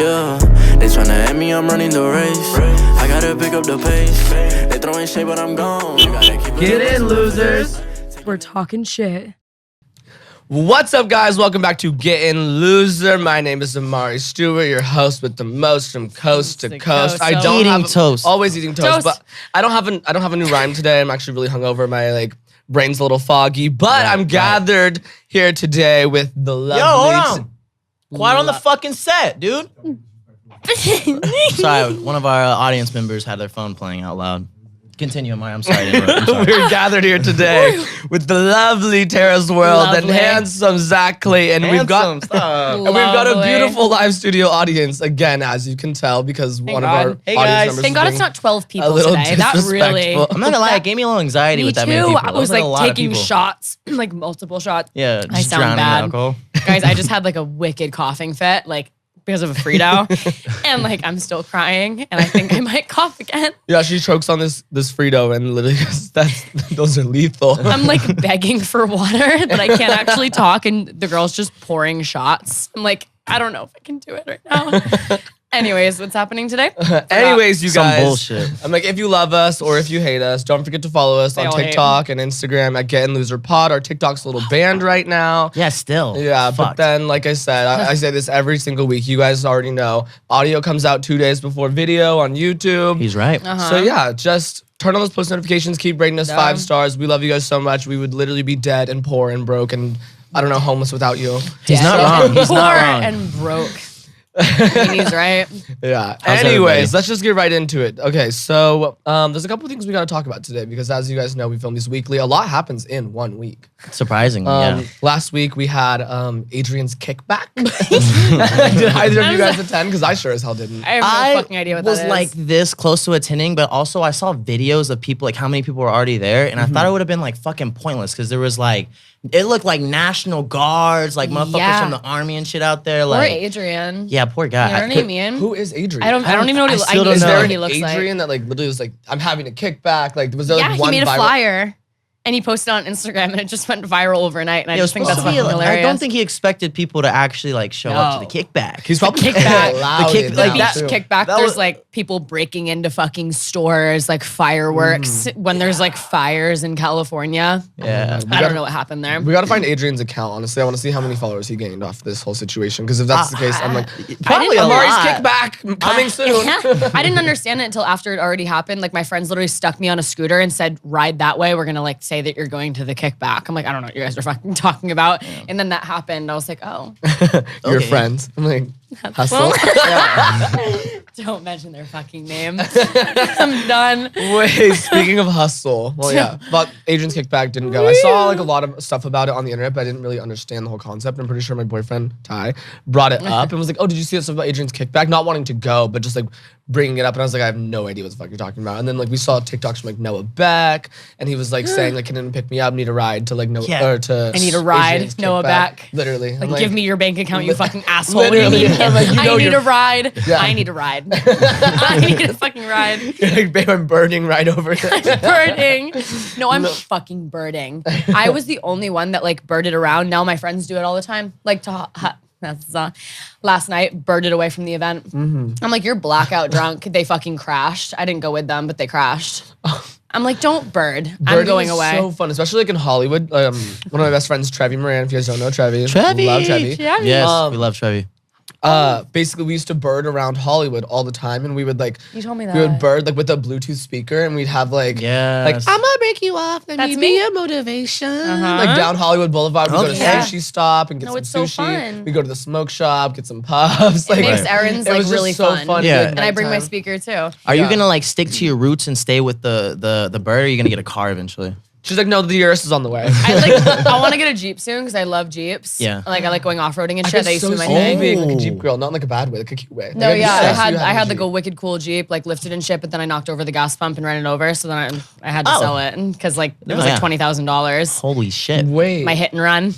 Yeah, they tryna at me, I'm running the race. I gotta pick up the pace. They throwing shade, but I'm gone. Get in, losers. We're talking shit. What's up, guys? Welcome back to Get In Loser. My name is Amari Stewart, your host with the most from coast to coast. I don't eating have toast. Always eating toast, but I don't have a new rhyme today. I'm actually really hungover. My brain's a little foggy, but I'm gathered here today with the lovely. Yo, hold on. Quiet on the fucking set, dude. Sorry, one of our audience members had their phone playing out loud. Continue, Amari. I'm sorry. We're gathered here today with the lovely Tara's World and handsome Zach Clayton. We've got a beautiful live studio audience again, as you can tell, because one of our audience members. Thank God it's not 12 people today. That really. I'm not gonna lie, it gave me a little anxiety with that many people. I was like taking shots, like multiple shots. Yeah, I sound bad. Guys, I just had like a wicked coughing fit, because of a Frito, and I'm still crying, and I think I might cough again. Yeah, she chokes on this Frito, and literally those are lethal. I'm begging for water, but I can't actually talk, and the girl's just pouring shots. I'm I don't know if I can do it right now. Anyways, what's happening today? Anyways, you guys. Some bullshit. I'm if you love us or if you hate us, don't forget to follow us on TikTok and Instagram at getinloserpod. Our TikTok's a little banned right now. Yeah, still. Yeah, but then, like I said, I say this every single week. You guys already know. Audio comes out 2 days before video on YouTube. He's right. So yeah, just turn on those post notifications. Keep rating us 5 stars. We love you guys so much. We would literally be dead and poor and broke and, I don't know, homeless without you. He's not wrong. He's not wrong. And broke. He's right. Yeah. How's Anyways, everybody? let's just get right into it. Okay, so there's a couple of things we got to talk about today because, as you guys know, we film these weekly. A lot happens in 1 week. Surprisingly, yeah. Last week we had Adrian's kickback. Did either of you guys attend? Because I sure as hell didn't. I have no fucking idea what that is. I was this close to attending, but also I saw videos of people, how many people were already there, and I thought it would have been fucking pointless because there was it looked like National Guards, motherfuckers from the army and shit out there. Poor Adrian. Yeah, poor guy. You know what I mean? Who is Adrian? I don't even know what he looks like. Is there an he looks Adrian that literally was I'm having a kickback? Was there yeah, one he made viral? a flyer. And he posted on Instagram, and it just went viral overnight. And I just think that's fucking hilarious. I don't think he expected people to actually show up to the kickback. He's probably kickback. The beach kickback. There's people breaking into fucking stores, fireworks when there's fires in California. Yeah, I don't know what happened there. We gotta find Adrian's account. Honestly, I want to see how many followers he gained off this whole situation. Because if that's the case, I'm probably Amari's kickback coming soon. I didn't understand it until after it already happened. My friends literally stuck me on a scooter and said, "Ride that way. We're gonna say that you're going to the kickback." I'm I don't know what you guys are fucking talking about. Yeah. And then that happened. I was oh. Your friends. I'm hustle. Don't mention their fucking names. I'm done. Wait, speaking of hustle. Well, yeah, but Adrian's kickback didn't go. I saw a lot of stuff about it on the internet, but I didn't really understand the whole concept. I'm pretty sure my boyfriend, Ty, brought it up and was oh, did you see that stuff about Adrian's kickback? Not wanting to go, but just bringing it up. And I was I have no idea what the fuck you're talking about. And then we saw TikToks from Noah Beck, and he was saying can anyone pick me up? Need a ride to Noah or to I need a ride, Noah Beck. Literally. Give me your bank account, you fucking asshole. Literally. I need a ride. Yeah. I need a ride. I need a fucking ride. You're babe, I'm burning right over there. I'm burning. No, I'm fucking birding. I was the only one that birded around. Now my friends do it all the time. Last night, birded away from the event. I'm you're blackout drunk. They fucking crashed. I didn't go with them, but they crashed. I'm don't bird. I'm going away. So fun, especially in Hollywood. One of my best friends, Trevi Moran. If you guys don't know Trevi, Trevi, love Trevi. Yes, we love Trevi. Basically, we used to bird around Hollywood all the time, and we would You told me that. We would bird with a Bluetooth speaker, and we'd have I'm gonna break you off and That's be a motivation. Down Hollywood Boulevard, we go to Sushi Stop and get some it's so sushi. Fun. We go to the smoke shop, get some puffs. It makes errands it was really so fun. Yeah. And I bring my speaker too. Are you gonna stick to your roots and stay with the bird, or are you gonna get a car eventually? She's no, the Urus is on the way. I want to get a Jeep soon because I love Jeeps. Yeah. I like going off-roading and shit. That used to be my thing. thing. Being a Jeep girl, not in a bad way, a cute way. No, yeah, I had a wicked cool Jeep, lifted and shit, but then I knocked over the gas pump and ran it over, so then I had to sell it because it was $20,000. Holy shit! Wait, my hit and run.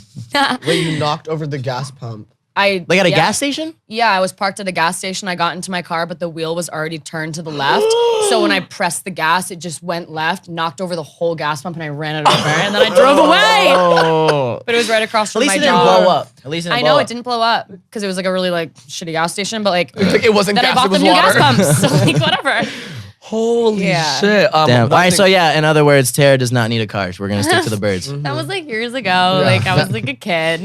Wait, you knocked over the gas pump? Like at a gas station? Yeah, I was parked at a gas station. I got into my car, but the wheel was already turned to the left. So when I pressed the gas, it just went left, knocked over the whole gas pump, and I ran it over. And then I drove away. Oh. But it was right across from my At least it didn't job. blow up. At least it didn't I blow know up. it didn't blow up because it was like a really like shitty gas station. But like It wasn't then gas, I bought it was them new water. gas pumps. So like whatever. Holy Yeah. shit. Damn. All one right, thing- so yeah, in other words, Tara does not need a car. We're going to stick to the birds. That was like years ago. Like I was like a kid.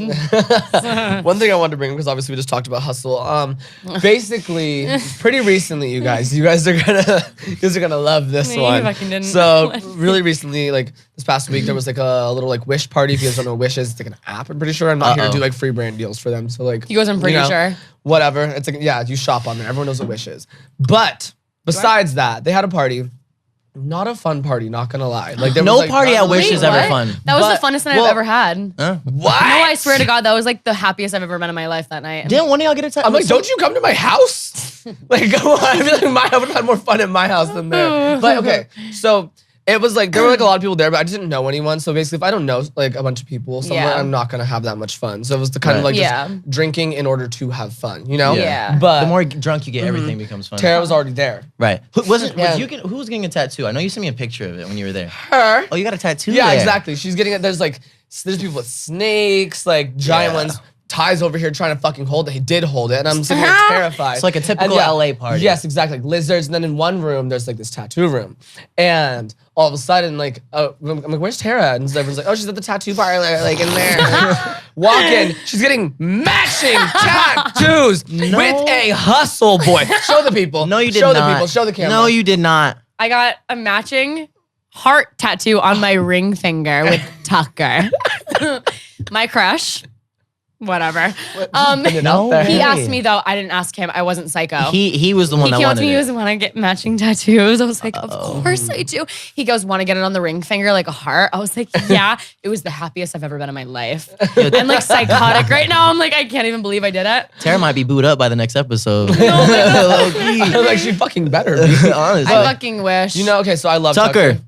One thing I wanted to bring up, because obviously we just talked about hustle. Basically, pretty recently, you guys are gonna love this You one. fucking didn't. So really recently, like this past week, there was like a little like Wish party. If you guys don't know what Wish is, it's like an app. I'm pretty sure. I'm not here to do like free brand deals for them. So like He goes, I'm pretty sure. Whatever. It's like you shop on there. Everyone knows what Wish is. But besides that, they had a party. Not a fun party, not gonna lie. Like there No was, like, party at Wish Wait, is ever what? fun. That was But- the funnest night well- I've ever had. Huh? What? No, I swear to God, that was like the happiest I've ever been in my life that night. Didn't one of y'all get a tattoo? I'm like, don't you come to my house? Like, come on. I feel like I would have had more fun at my house than there. But okay, so it was like there were like a lot of people there, but I didn't know anyone. So basically, if I don't know like a bunch of people somewhere, Yeah. I'm not gonna have that much fun. So it was the kind of like Yeah. just drinking in order to have fun, you know? Yeah. But The more drunk you get, everything becomes fun. Tara was already there. Right. Who Yeah. who was getting a tattoo? I know you sent me a picture of it when you were there. Her. Oh, you got a tattoo Yeah, there. exactly. She's getting it. There's people with snakes, like giant Yeah. ones. Ty's over here trying to fucking hold it. He did hold it, and I'm sitting here terrified. It's like a typical And LA party. Yes, exactly. Like lizards, and then in one room there's like this tattoo room, and all of a sudden like I'm like, where's Tara? And everyone's like, oh, she's at the tattoo parlor, like in there. Walk in, she's getting matching tattoos with a hustle boy. Show the people. No, you did Show not. the people. Show the camera. No, you did not. I got a matching heart tattoo on my ring finger with Tucker. My crush. Whatever. Putting it out there. He Hey. asked me though. I didn't ask him. I wasn't psycho. He was the one He that came up wanted to me. He it. was, want to get matching tattoos? I was like, of course I do. He goes, want to get it on the ring finger like a heart? I was like, yeah. It was the happiest I've ever been in my life. I'm like psychotic right now. I'm like, I can't even believe I did it. Tara might be booed up by the next episode. I'm like, she fucking better be. Honestly. I fucking wish. You know, okay, so I love Tucker.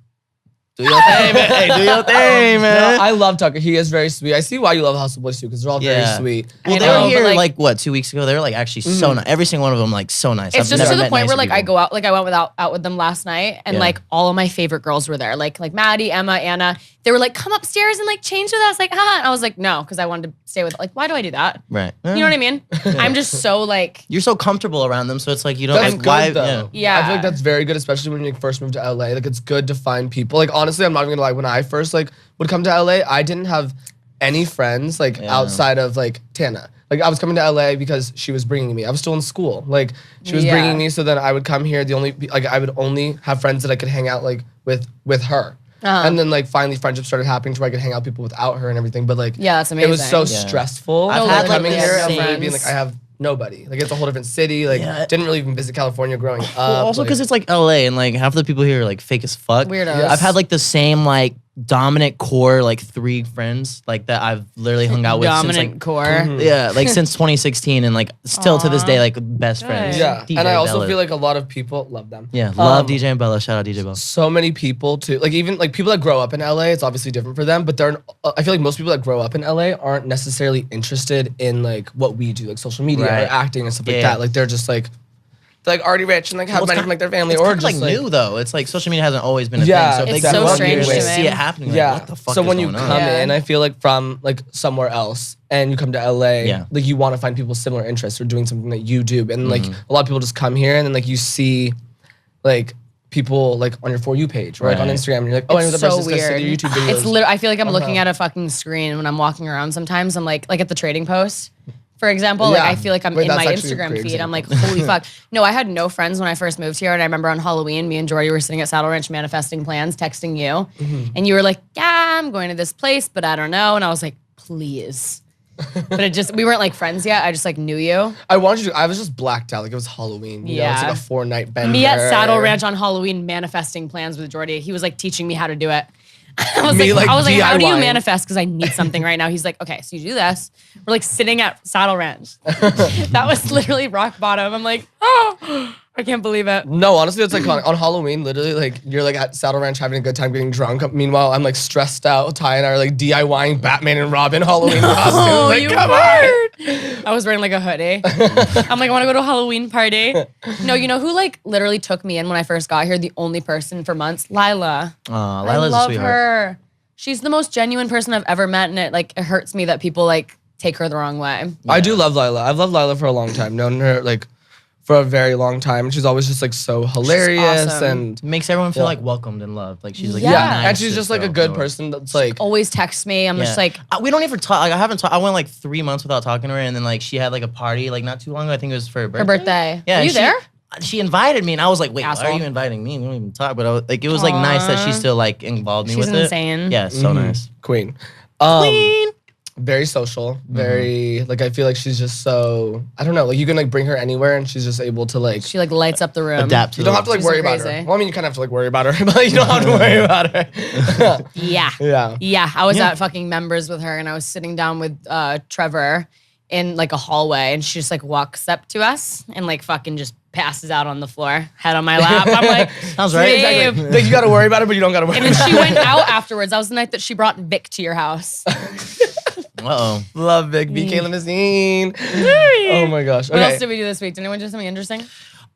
Do your thing, man. Hey, do your thing, man. No, I love Tucker. He is very sweet. I see why you love Hustle Boys too, because they're all Yeah. very sweet. Well, I they know, were here but, like what 2 weeks ago. They were like actually so nice. Every single one of them like so nice. It's I've just never to the met point where nicer like I people. go out, like I went out with them last night, and Yeah. like all of my favorite girls were there, like Maddie, Emma, Anna. They were like, come upstairs and like change with us, like ah. And I was like, no, because I wanted to stay with. Like, why do I do that? Right. You know what I mean? I'm just so like, You're so comfortable around them, so it's like you don't That's like good why. though. Yeah. I feel like that's very good, especially when you first move to LA. Like it's good to find people. Like honestly, I'm not even gonna lie. When I first like would come to LA, I didn't have any friends like Yeah. outside of like Tana. Like I was coming to LA because she was bringing me. I was still in school. Like she was Yeah. bringing me, so then I would come here. I would only have friends that I could hang out like with her. Uh-huh. And then like finally friendships started happening to where I could hang out with people without her and everything. But like Yeah, that's It was so amazing. Yeah. stressful. I've Like, had, like, coming the here and same- like, being like I have nobody. Like it's a whole different city. Like Yeah. didn't really even visit California growing up. Well, also like- because it's like LA and like half the people here are like fake as fuck. Weirdos. Yes. I've had like the same like dominant core like 3 friends like that I've literally hung out with dominant since like core. yeah like since 2016 and like still to this Aw. day like best friends. Good. Yeah, DJ and I also Bella. feel like a lot of people love them. Yeah, love Um, DJ and Bella. Shout out DJ Bella. So many people too, like even like people that grow up in LA, it's obviously different for them. But I feel like most people that grow up in LA aren't necessarily interested in like what we do, like social media Right. or acting and stuff like Yeah. that. Like they're just like they're like already rich and like have Well, it's money kind- from like their family, It's or kind of just like new though. It's like social media hasn't always been a Yeah, thing. So if it's they so grow up strange here, to they me. see it happening. Like, Yeah. what the fuck So is when you going come on? Yeah. in, I feel like from like somewhere else and you come to LA, Yeah. like you want to find people with similar interests or doing something that you do. And like Mm-hmm. a lot of people just come here and then like you see like people like on your For You page or like on Right. Instagram and you're like, oh, I know It's that so person's gonna see weird. their YouTube videos. It's literally. I feel like I'm looking at a fucking screen when I'm walking around. Sometimes I'm like at the trading post, for example. Like Yeah. I feel like I'm Wait, in that's my actually a Instagram great feed. I'm like, example. holy fuck. No, I had no friends when I first moved here, and I remember on Halloween, me and Jordy were sitting at Saddle Ranch manifesting plans, texting you, and you were like, yeah, I'm going to this place, but I don't know. And I was like, please. But it just we weren't like friends yet. I just like knew you. I was just blacked out. Like it was Halloween. You know, it's Yeah. like a 4-night bender. Me at Saddle Ranch on Halloween manifesting plans with Jordy. He was like teaching me how to do it. I was Me, like, how do you DIYing. manifest? Because I need something right now. He's like, okay, so you do this. We're like sitting at Saddle Ranch. That was literally rock bottom. I'm like, oh, I can't believe it. No, honestly, it's like on Halloween, literally, like you're like at Saddle Ranch having a good time getting drunk. Meanwhile, I'm like stressed out. Ty and I are like DIYing Batman and Robin Halloween costumes. Oh, Like, you come were. I was wearing like a hoodie. I'm like, I want to go to a Halloween party. No, you know who like literally took me in when I first got here? The only person for months, Lila. Lila's I a love sweetheart. her. She's the most genuine person I've ever met, and it hurts me that people like take her the wrong way. I do love Lila. I've loved Lila for a long time. Known her like for a very long time. She's always just like so hilarious awesome. and Makes everyone feel Yeah. like welcomed and loved. Like she's like Yeah. yeah, and nice she's just like a girl. good person that's like Always texts me. I'm just like, we don't even talk. Like I haven't talked. I went like 3 months without talking to her, and then like she had like a party like not too long ago. I think it was for her birthday. her birthday. Yeah, Are you she, there? She invited me, and I was like, "Wait, why Asshole. are you inviting me? We don't even talk." But I was, like, it was like nice that she Aw. still like involved me She's with it. insane. Yeah, so nice. queen. Queen. Very social. Very like I feel like she's just so I don't know, like you can like bring her anywhere and she's just able to like She like lights up the room. Adapt. you don't have to like She's worry so about her. crazy. Well, I mean you kind of have to like worry about her, but you don't have to worry about her. Yeah. Yeah. Yeah, I was Yeah. at fucking Members with her, and I was sitting down with Trevor in like a hallway, and she just like walks up to us and like fucking just passes out on the floor, head on my lap. I'm like, Sounds right. "Babe." Exactly. Like you gotta worry about it, but you don't gotta worry And then about she went out afterwards. That was the night that she brought Vic to your house. Uh-oh. it. Love Vic, B. Kayla Nazine. Oh my gosh. What else Okay. did we do this week? Did anyone do something interesting?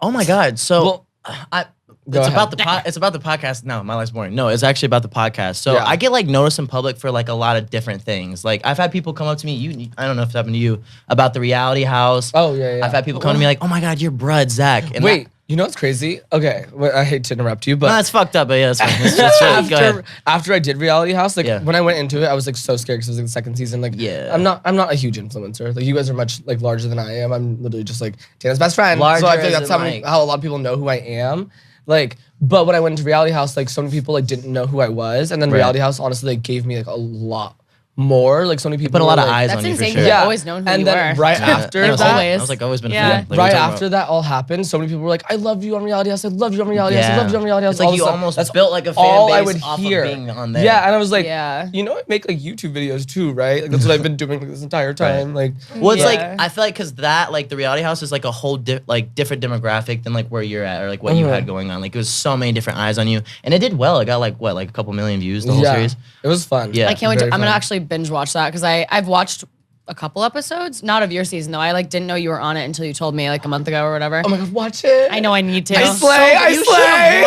Oh my God. So Well, I. Go It's ahead. about the it's about the podcast. No, my life's boring. No, it's actually about the podcast. So Yeah. I get like noticed in public for like a lot of different things. Like I've had people come up to me. I don't know if it happened to you about the reality house. Oh yeah, yeah. I've had people come to me like, "Oh my God, you're Brud, Zach." And Wait, you know what's crazy? Okay, well, I hate to interrupt you, but that's fucked up. But yeah, it's fine. It's really, go ahead. after I did Reality House, like Yeah. when I went into it, I was like so scared because it was like the second season. Like, Yeah. I'm not a huge influencer. Like, you guys are much like larger than I am. I'm literally just like Tana's best friend. Larger so I feel like as that's in, like- how a lot of people know who I am. Like, but when I went into Reality House, like so many people like didn't know who I was, and then Right. Reality House honestly like gave me like a lot more. Like so many people Put a lot were, of like, eyes That's on you for insane, sure. 'cause Yeah, I've always known who and you then were. right Yeah. after I was that, like, I was like always been a Yeah. fan. Like, what right are you talking after about? that all happened, so many people were like, "I love you on Reality House. I love you on Reality House. I love you on Reality House." It's like All you of a sudden, almost that's built like a fan all I base would off hear. of being on there. Yeah, and I was like, Yeah. you know, I make like YouTube videos too, right? Like that's what I've been doing like, this entire time. Like, Well, it's like Yeah. I feel like because that like the reality house is like a whole like different demographic than like where you're at or like what you had going on. Like it was so many different eyes on you, and it did well. It got like what like a couple million views the whole series. it was fun. Yeah. I can't wait. Very I'm gonna fun. actually binge watch that because I've watched a couple episodes, not of your season though. I like didn't know you were on it until you told me like a month ago or whatever. Oh my god, watch it. I know I need to. I slay. I You slay.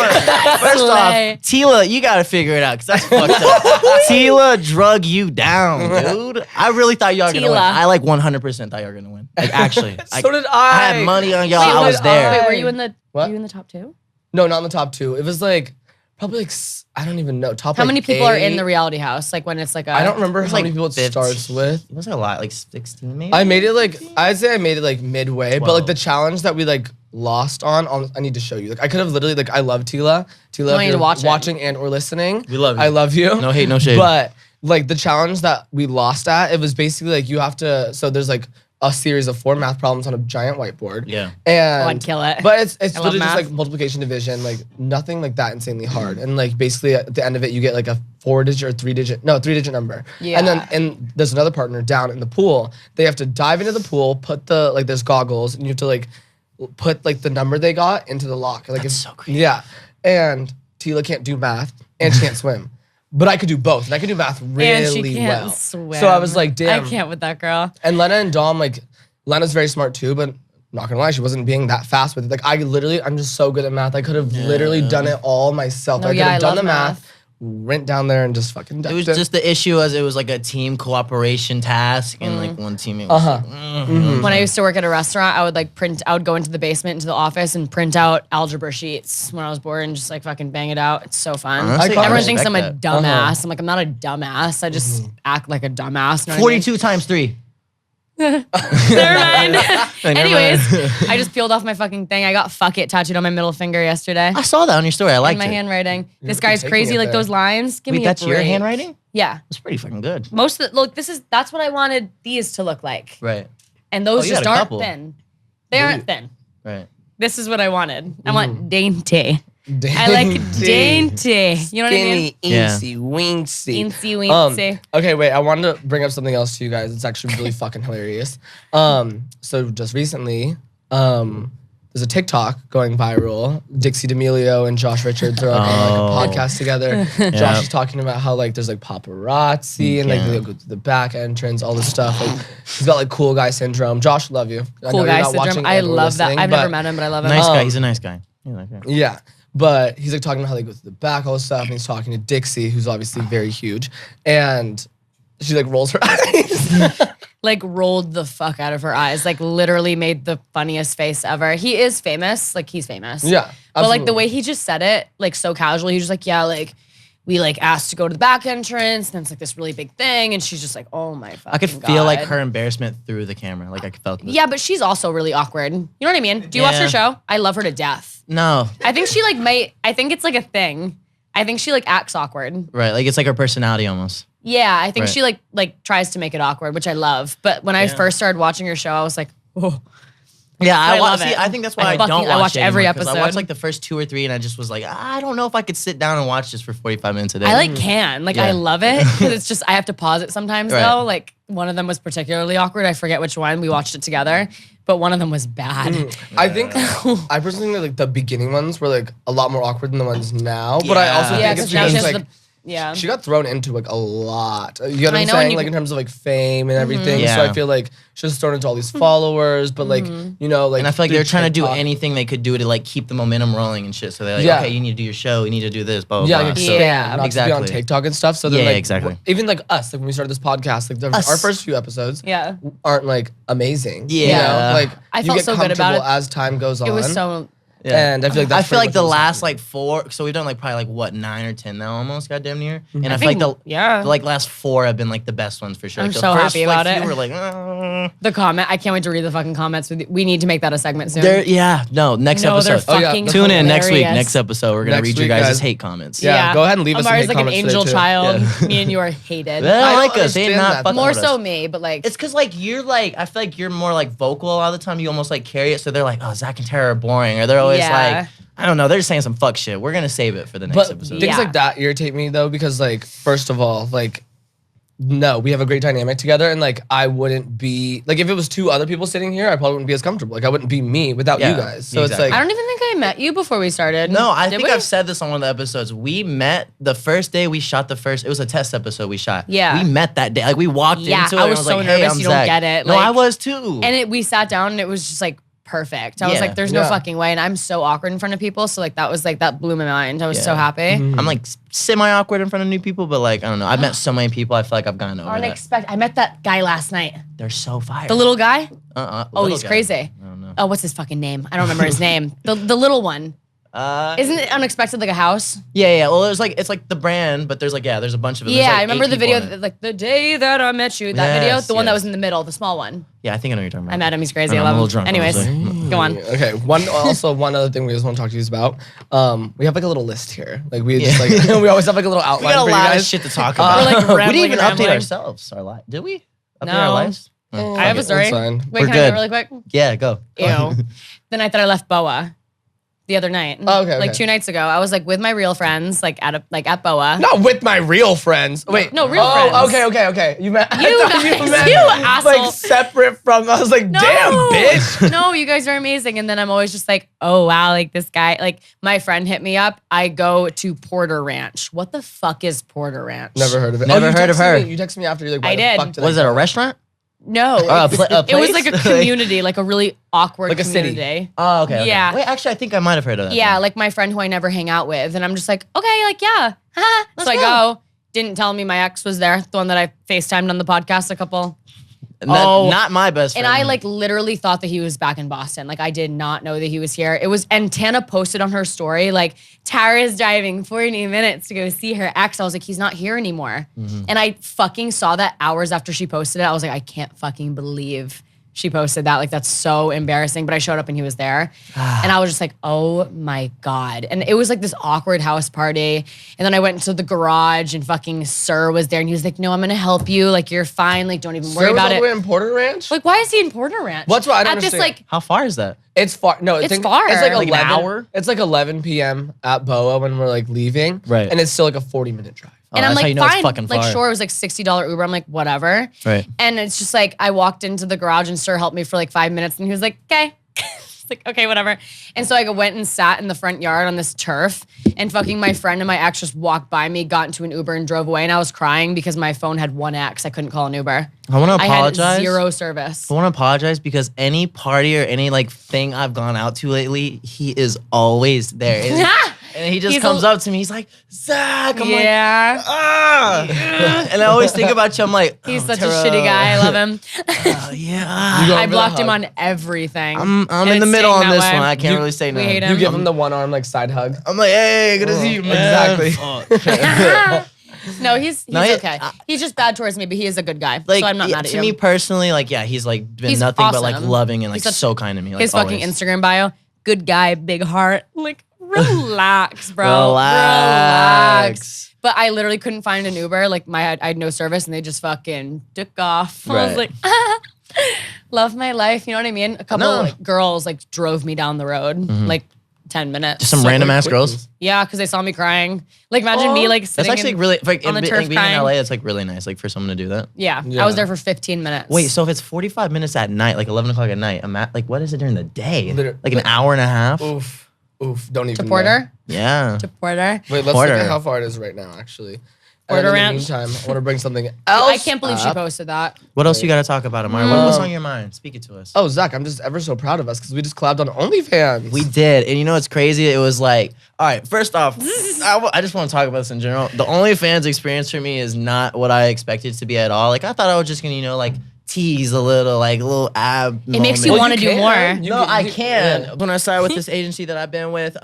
First Slay. off, Tila, you gotta figure it out because that's fucked up. Tila drug you down, dude. I really thought y'all were gonna win. Tila. I like 100% thought y'all were gonna win. Like actually, So did I I. had money on y'all. Wait, I was did there. Wait, were you in the? What? Were you in the top two? No, not in the top two. It was like probably like I don't even know. Top. How like, many people are in 8. the reality house? Like when it's like a. I don't remember was how like many people it 15. starts with. It was a lot, like 16 maybe. I made it like I'd say I made it like midway, but like 12. the challenge that we like lost on I need to show you. Like I could have literally like I love Tila. Tila, I if need to you're watch it. watching and or listening, We love you. I love you. No hate, no shade. But like the challenge that we lost at, it was basically like you have to. So there's like a series of 4 math problems on a giant whiteboard. Yeah. And Oh, I'd kill it. But it's I love literally just math. like multiplication, division, like nothing like that insanely hard. And like basically at the end of it, you get like a 4-digit or 3-digit number. Yeah. And then there's another partner down in the pool. They have to dive into the pool, put the like there's goggles, and you have to like put like the number they got into the lock. Like That's it's so creepy. Yeah. And Tila can't do math and she can't swim. But I could do both, and I could do math really and she can't well. swim. So I was like, damn. I can't with that girl. And Lena and Dom, like, Lena's very smart too, but not gonna lie, she wasn't being that fast with it. Like, I'm just so good at math. I could have literally done it all myself. No, I could yeah, have I done love the math, went down there and just fucking done It was just the issue as it was like a team cooperation task, and like one teammate was like, When I used to work at a restaurant, I would go into the basement into the office and print out algebra sheets when I was bored and just like fucking bang it out. It's so fun. Honestly, I Everyone thinks I'm a respect that. dumbass. I'm like, I'm not a dumbass. I just act like a dumbass. You know what I mean? 42 times 3. Never mind. Never Anyways, mind. I just peeled off my fucking thing. I got "fuck it" tattooed on my middle finger yesterday. I saw that on your story. I In liked my it. handwriting. This keep guy's taking crazy. it Like there. those lines. Give Wait, me that's a your break. handwriting? Yeah. It's pretty fucking good. Most of the look. That's what I wanted these to look like, Right. and those Oh, you just had a aren't couple. thin. They aren't thin. Right. This is what I wanted. I want dainty. Dainty. I like dainty. You know what I mean? Yeah. Eensy, weensy. Teensy weensy. Okay, wait. I wanted to bring up something else to you guys. It's actually really fucking hilarious. So just recently, there's a TikTok going viral. Dixie D'Amelio and Josh Richards are on like a podcast together. Josh is talking about how like there's like paparazzi and like they go to the back entrance, all this stuff. Like he's got like cool guy syndrome. Josh, love you. Cool guy syndrome. I love that. I've never met him, but I love him. Nice guy. He's a nice guy. Yeah. But he's like talking about how they go to the back, all this stuff, and he's talking to Dixie, who's obviously very huge. And she like rolls her eyes. Like rolled the fuck out of her eyes. Like literally made the funniest face ever. He is famous. Like he's famous. Yeah. Absolutely. But like the way he just said it, like so casually, he was just like, yeah, like we like asked to go to the back entrance, and then it's like this really big thing, and she's just like, oh my fucking I could God. feel like her embarrassment through the camera. Like I felt. Yeah, but she's also really awkward. You know what I mean? Do you watch her show? I love her to death. No. I think she like I think it's like a thing. I think she like acts awkward. Right. Like it's like her personality almost. Yeah, I think she like tries to make it awkward, which I love. But when I first started watching her show, I was like, oh. Yeah, I love see, it. I think that's why I I don't I watch watch every anymore, 'cause episode. I watched like the first 2 or 3 and I just was like, I don't know if I could sit down and watch this for 45 minutes a day. I like can. Like I love it. Because it's just I have to pause it sometimes though. Like one of them was particularly awkward. I forget which one. We watched it together. But one of them was bad. I think I personally think that, like the beginning ones were like a lot more awkward than the ones now. But I also Yeah, think it's because now she because has like yeah. she got thrown into like a lot. You know what I I'm know, and saying? you- Like in terms of like fame and everything. Yeah. So I feel like she was thrown into all these followers, but like you know, like and I feel like through they're trying to do TikTok- anything they could do to like keep the momentum rolling and shit. So they're like, Yeah. okay, you need to do your show, you need to do this, blah blah Yeah, blah. like So- Yeah. not to be on Exactly. TikTok and stuff. So then, Yeah, like, exactly. even like us, like when we started this podcast, like our first few episodes Yeah. aren't like amazing. Yeah. you know? Like I you felt get so good about comfortable it. as time goes on. It was so and I feel like that's I feel pretty like the much what's last happening. like 4, so we've done like probably like what 9 or 10 now almost, goddamn near. And I, I feel like think- the like last 4 have been like the best ones for sure. I'm Like, the so first, happy like, about few it. were like, the comment. I can't wait to read the fucking comments. We need to make that a segment soon. next No, they're episode. fucking Tune in next week. hilarious. Next episode, we're gonna Next read your week, guys' guys. hate comments. Yeah, go ahead and leave us some Amari's hate like an comments angel today, too. child. Yeah. Me and you are hated. They don't I like don't us. They understand not that, fucking More with so us. me, but like It's because like you're like I feel like you're more like vocal all the time. You almost like carry it, so they're like, oh, Zach and Tara are boring, or they're always Yeah. like, I don't know, they're just saying some fuck shit. We're gonna save it for the next But episode. things Yeah. like that irritate me though, because like first of all, like no, we have a great dynamic together, and like I wouldn't be like if it was 2 other people sitting here, I probably wouldn't be as comfortable. Like I wouldn't be me without Yeah, you guys. So exactly. it's I like don't even think I met you before we started. No, I Did think we? I've said this on one of the episodes. We met the first day we shot the first. It was a test episode we shot. Yeah. we met that day. Like we walked Yeah, into it. I and was so like, nervous Hey, I'm you don't Zach. get it, No, like- I was too. And we sat down and it was just like perfect. I was Yeah. like, there's no Yeah. fucking way. And I'm so awkward in front of people. So like that was like that blew my mind. I was so Yeah. happy. I'm like semi awkward in front of new people, but like I don't know. I've met so many people. I feel like I've gotten over that. Unexpected. I met that guy last night. They're so fire. The little guy. Oh, Oh, he's crazy. I don't know. Oh, what's his fucking name? I don't remember his name. The little one. Isn't it Unexpected like a house? Yeah. Well, it's like the brand, but there's a bunch of it. There's, Yeah, like, I remember 8 the people video, in it. like the day that I met you. That video, Yes, the one that yes. was in the middle, the small one. Yeah, I think I know what you're talking about. I met him. He's crazy. I I know, I'm a love little him. drunk, Anyways, honestly. go on. okay. One other thing we just want to talk to you about. We have like a little list here. Like we just like we always have like a little We outline got a for you lot guys. of shit to talk about. We're, like, we rambling didn't even and update rambling. ourselves. Our life. Did we? Update No. our lives? I have a That's story. fine. Wait, We're can I do good. it really quick? Yeah, go. Ew. The night that I left Boa, the other night. Oh, okay, Like okay. 2 nights ago, I was like with my real friends, like at Boa. Not with my real friends. Wait. No, real oh, friends. Okay. You meant You I thought guys, you meant you asshole. like separate from. I was like, No. damn, bitch. No, you guys are amazing. And then I'm always just like, oh wow, like this guy, like my friend hit me up. I go to Porter Ranch. What the fuck is Porter Ranch? Never heard of it. Never you heard of texted her. me- You texted me after. You're like, why I the did. fuck did Was I it a go? restaurant? No, Oh, a it was place? like a community, like a really awkward Like a city. community. Oh, okay. Yeah. Wait, actually, I think I might have heard of that. Yeah, like my friend who I never hang out with. And I'm just like, okay, like, yeah. haha. So I go. Didn't tell me my ex was there, the one that I FaceTimed on the podcast a couple. Not my best friend. And I like literally thought that he was back in Boston. Like I did not know that he was here. And Tana posted on her story, like, Tara's driving 40 minutes to go see her ex. I was like, he's not here anymore. And I fucking saw that hours after she posted it. I was like, I can't fucking believe she posted that. Like, that's so embarrassing. But I showed up and he was there. And I was just like, oh my God. And it was like this awkward house party. And then I went into the garage and fucking Sir was there. And he was like, no, I'm going to help you. Like, you're fine. Like, don't even worry Sir was about all it. the way in Porter Ranch. Like, why is he in Porter Ranch? What's what I don't At this, understand. like, How far is that? It's far. No, It's think- far. It's like Like 11 an hour? It's like 11 p.m. at Boa when we're like leaving. Right. And it's still like a 40-minute drive. and I'm that's how like, you know it's fine. fucking Like, far. sure, it was like $60 Uber. I'm like, whatever. Right. And it's just like, I walked into the garage and Sir helped me for like 5 minutes and he was like, okay. like, okay, whatever. And so I went and sat in the front yard on this turf, and fucking my friend and my ex just walked by me, got into an Uber, and drove away. And I was crying because my phone had 1X. I couldn't call an Uber. I want to I apologize. had zero service. I want to apologize because any party or any like thing I've gone out to lately, he is always there. And he just comes up to me. He's like, Zach. I'm like, and I always think about you. I'm like, he's such a shitty guy. I love him. Yeah. I blocked him on everything. I'm in the middle on this one. I can't really say no. We hate him. You give him the one arm like side hug. I'm like, hey, good to see you, man. Exactly. No, he's okay. He's just bad towards me, but he is a good guy. Like, so I'm not mad at you. To me personally, like, yeah, he's like been He's nothing but like awesome. loving and like so kind to me. Like, his fucking always. Instagram bio, good guy, big heart. Like, relax, bro. Relax. But I literally couldn't find an Uber. Like I had no service, and they just fucking took off. I was Right. like, love my life. You know what I mean? A couple like, girls like drove me down the road, like 10 minutes. Just some random ass girls. Yeah, because they saw me crying. Like imagine me like That's sitting actually really like on the turf being crying. in LA. It's like really nice, like for someone to do that. Yeah, I was there for 15 minutes. Wait, so if it's 45 minutes at night, like 11 o'clock at night, I'm at like what is it during the day? Literally- Like an hour and a half. Oof. Don't even to know. Porter? Yeah. To Porter? Wait, let's Porter. look at how far it is right now, actually. Porter And in Ranch? the meantime, I want to bring something else I can't believe she up. posted that. What else you got to talk about, Amari? What's on your mind? Speak it to us. Oh, Zach, I'm just ever so proud of us because we just collabed on OnlyFans. We did. And you know what's crazy? It was like, all right, first off, I just want to talk about this in general. The OnlyFans experience for me is not what I expected it to be at all. Like, I thought I was just going to, you know, like, tease a little ab It makes you moment. want to do more. No, I can. When I started with this agency that I've been with,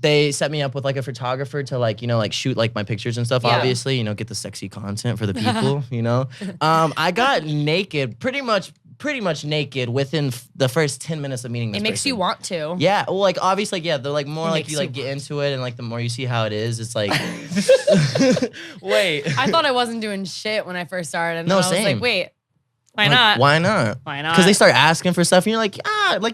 they set me up with like a photographer to like, you know, like shoot like my pictures and stuff, Yeah. obviously, you know, get the sexy content for the people, you know. I got naked, pretty much naked within the first 10 minutes of meeting this It makes person. you want to. Yeah, well, like obviously, like, yeah, they're like more It like makes you like you get into it, and like the more you see how it is, it's like, wait, I thought I wasn't doing shit when I first started. And No, then I was same. like, wait, why Like, not? Why not? Why not? Because they start asking for stuff, and you're like,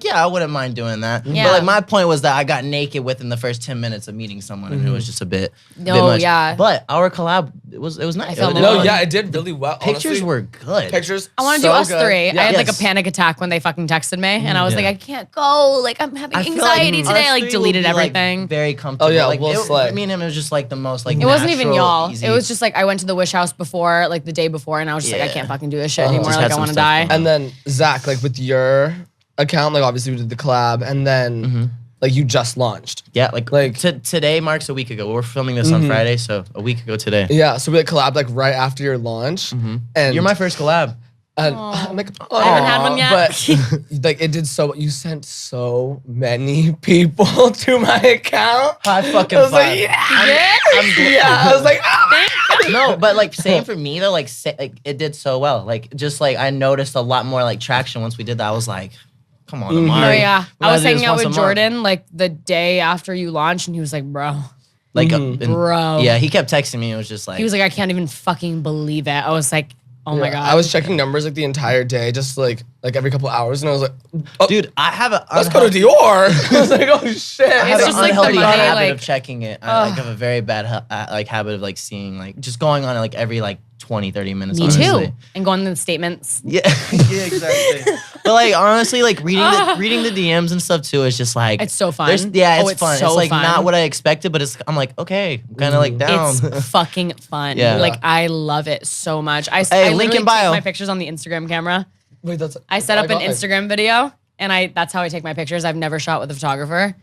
yeah, I wouldn't mind doing that. Yeah. But like my point was that I got naked within the first 10 minutes of meeting someone, and it was just a bit. No, much. yeah. But our collab, it was nice. I felt It no, was- No, yeah, it did really well. Pictures honestly. were good. Pictures. I want to so do us good. three. Yeah. I had like a Yes. panic attack when they fucking texted me, and I was Yeah. like, I can't go. Like I'm having I feel like anxiety today. I us like three deleted will be, like, everything. very comfortable. Oh, yeah, like, we'll slay. me and him, it was just like the most like. It wasn't even natural, y'all. easy. It was just like I went to the Wish House before, like the day before, and I was just like, I Yeah. can't fucking do this shit Uh-huh. anymore. Just Like had I some want to stuff die. going on. And then Zach, like with your account, like obviously we did the collab, and then like you just launched. Yeah, like today marks a week ago. We're filming this on Friday, so a week ago today. Yeah, so we like collabed like right after your launch, and You're my first collab. And I'm like, I haven't had one yet. But like it did so. You sent so many people to my account. High fucking I was five. like, yeah, I was like, No, but like same for me though. Like, it did so well. Like just like I noticed a lot more like traction once we did that. I was like, come on, Amari. No, yeah. We I was gotta do hanging this out once a with month. Jordan like the day after you launched, and he was like, bro. Like, Bro. Yeah, he kept texting me. It was just like He was like, I can't even fucking believe it. I was like, oh my God. I was checking numbers like the entire day, just like every couple hours, and I was like, oh, dude, I have a let's go to Dior. I was like, oh shit. I have It's an just like the unhealthy money, habit like- of checking it. I like have a very bad like habit of like seeing like just going on it like every like 20, 30 minutes. Me honestly. too. And going to the statements. Yeah, yeah, exactly. But like honestly, like reading the DMs and stuff too is just like It's so fun. Yeah, Oh, it's it's fun. so It's like fun. not what I expected, but I'm like okay, I'm kind of like down. It's fucking fun. Yeah. Like I love it so much. I Hey, link literally in bio. take my pictures on the Instagram camera. Wait, that's. I set up an got, like- Instagram video, and that's how I take my pictures. I've never shot with a photographer.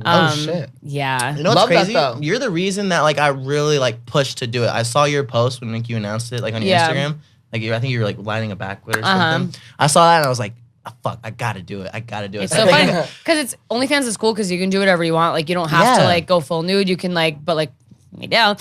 Oh shit. Yeah. You know what's Love that, crazy? though. You're the reason that like I really like pushed to do it. I saw your post when like you announced it like on your Yeah. Instagram. Like I think you were like lining a backwood or Uh-huh. something. I saw that and I was like, oh, fuck, I gotta do it. It's so fun because it's OnlyFans is cool because you can do whatever you want. Like you don't have to Yeah. like go full nude. You can like, but like me down.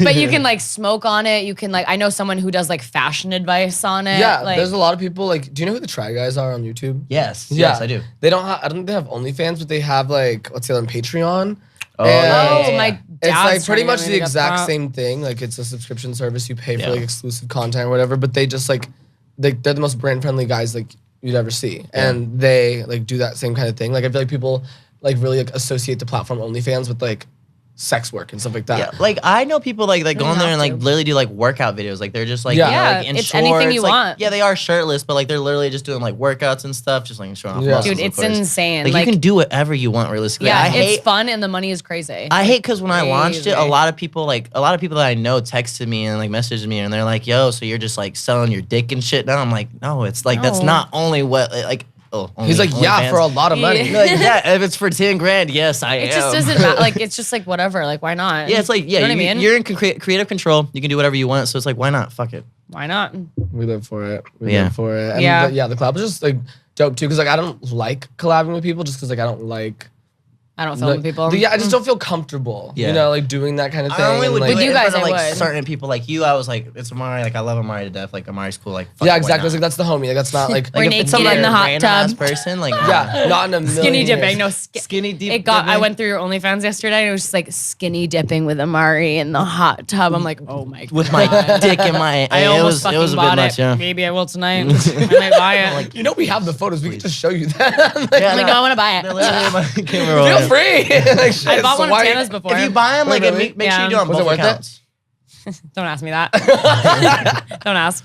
But you can like smoke on it. You can like. I know someone who does like fashion advice on it. Yeah, like, there's a lot of people like. Do you know who the Try Guys are on YouTube? Yes, Yeah. yes, I do. They don't have. I don't think they have OnlyFans, but they have like what's the other one, Patreon. Oh, And yeah. my It's dad's like pretty trying to much get me the to get exact that. same thing. Like it's a subscription service. You pay for Yeah. like exclusive content or whatever. But they just like they're the most brand friendly guys like you'd ever see, and they like do that same kind of thing. Like I feel like people like really like associate the platform OnlyFans with like sex work and stuff like that. Yeah, like I know people like go on there and like have to. literally do like workout videos. Like they're just like, Yeah. you know, Yeah, like in it's shorts. anything you like, want. Yeah, they are shirtless, but like they're literally just doing like workouts and stuff, just like showing off Yeah. muscles. Dude, of it's course. insane. Like, Like, you can do whatever you want realistically. yeah, I it's hate fun and the money is crazy. I hate because when I launched it, a Crazy. lot of people that I know texted me and like messaged me and they're like, "Yo, so you're just like selling your dick and shit?" Now I'm like, no, it's like that's No. not only what like. Oh, He's like, yeah, for a lot of money. Yeah. like, yeah, if it's for 10 grand, yes, I am. It just doesn't matter. Like, it's just like whatever. Like, why not? Yeah, it's like, yeah, you know what I mean? you're in creative control. You can do whatever you want. So it's like, why not? Fuck it. Why not? We live for it. We Yeah. live for it. And Yeah. the collab was just like dope too, because like I don't like collabing with people just because like I don't like. I don't film with people. Yeah, I just don't feel comfortable. Yeah. You know, like doing that kind of thing. I only and, would like, do it you in guys, front of, I like would. certain people like you. I was like, it's Amari. Like I love Amari to death. Like Amari's cool. Like fuck, yeah, why exactly. It's not? like that's the homie. Like that's not like We're if naked it's some, like, in the hot random ass tub. person. Like yeah, not in a million Skinny years. dipping. No, skinny deep. It got. I dipping. went through your OnlyFans yesterday and it was just like skinny dipping with Amari in the hot tub. I'm like, oh my god. with my dick in my. I it almost was fucking it was a bit bought much. it. Yeah. Maybe I will tonight. I might buy it. Like, You know, we have the photos. We can just show you that. Like, Yeah, I'm like, no, I want to buy They're it. literally my camera roll. feel free. Like, shit, I bought so one of why- Tana's before. If you buy them, like Wait, really? make sure you do it on Was it both worth it? accounts. Don't ask me that. Don't ask.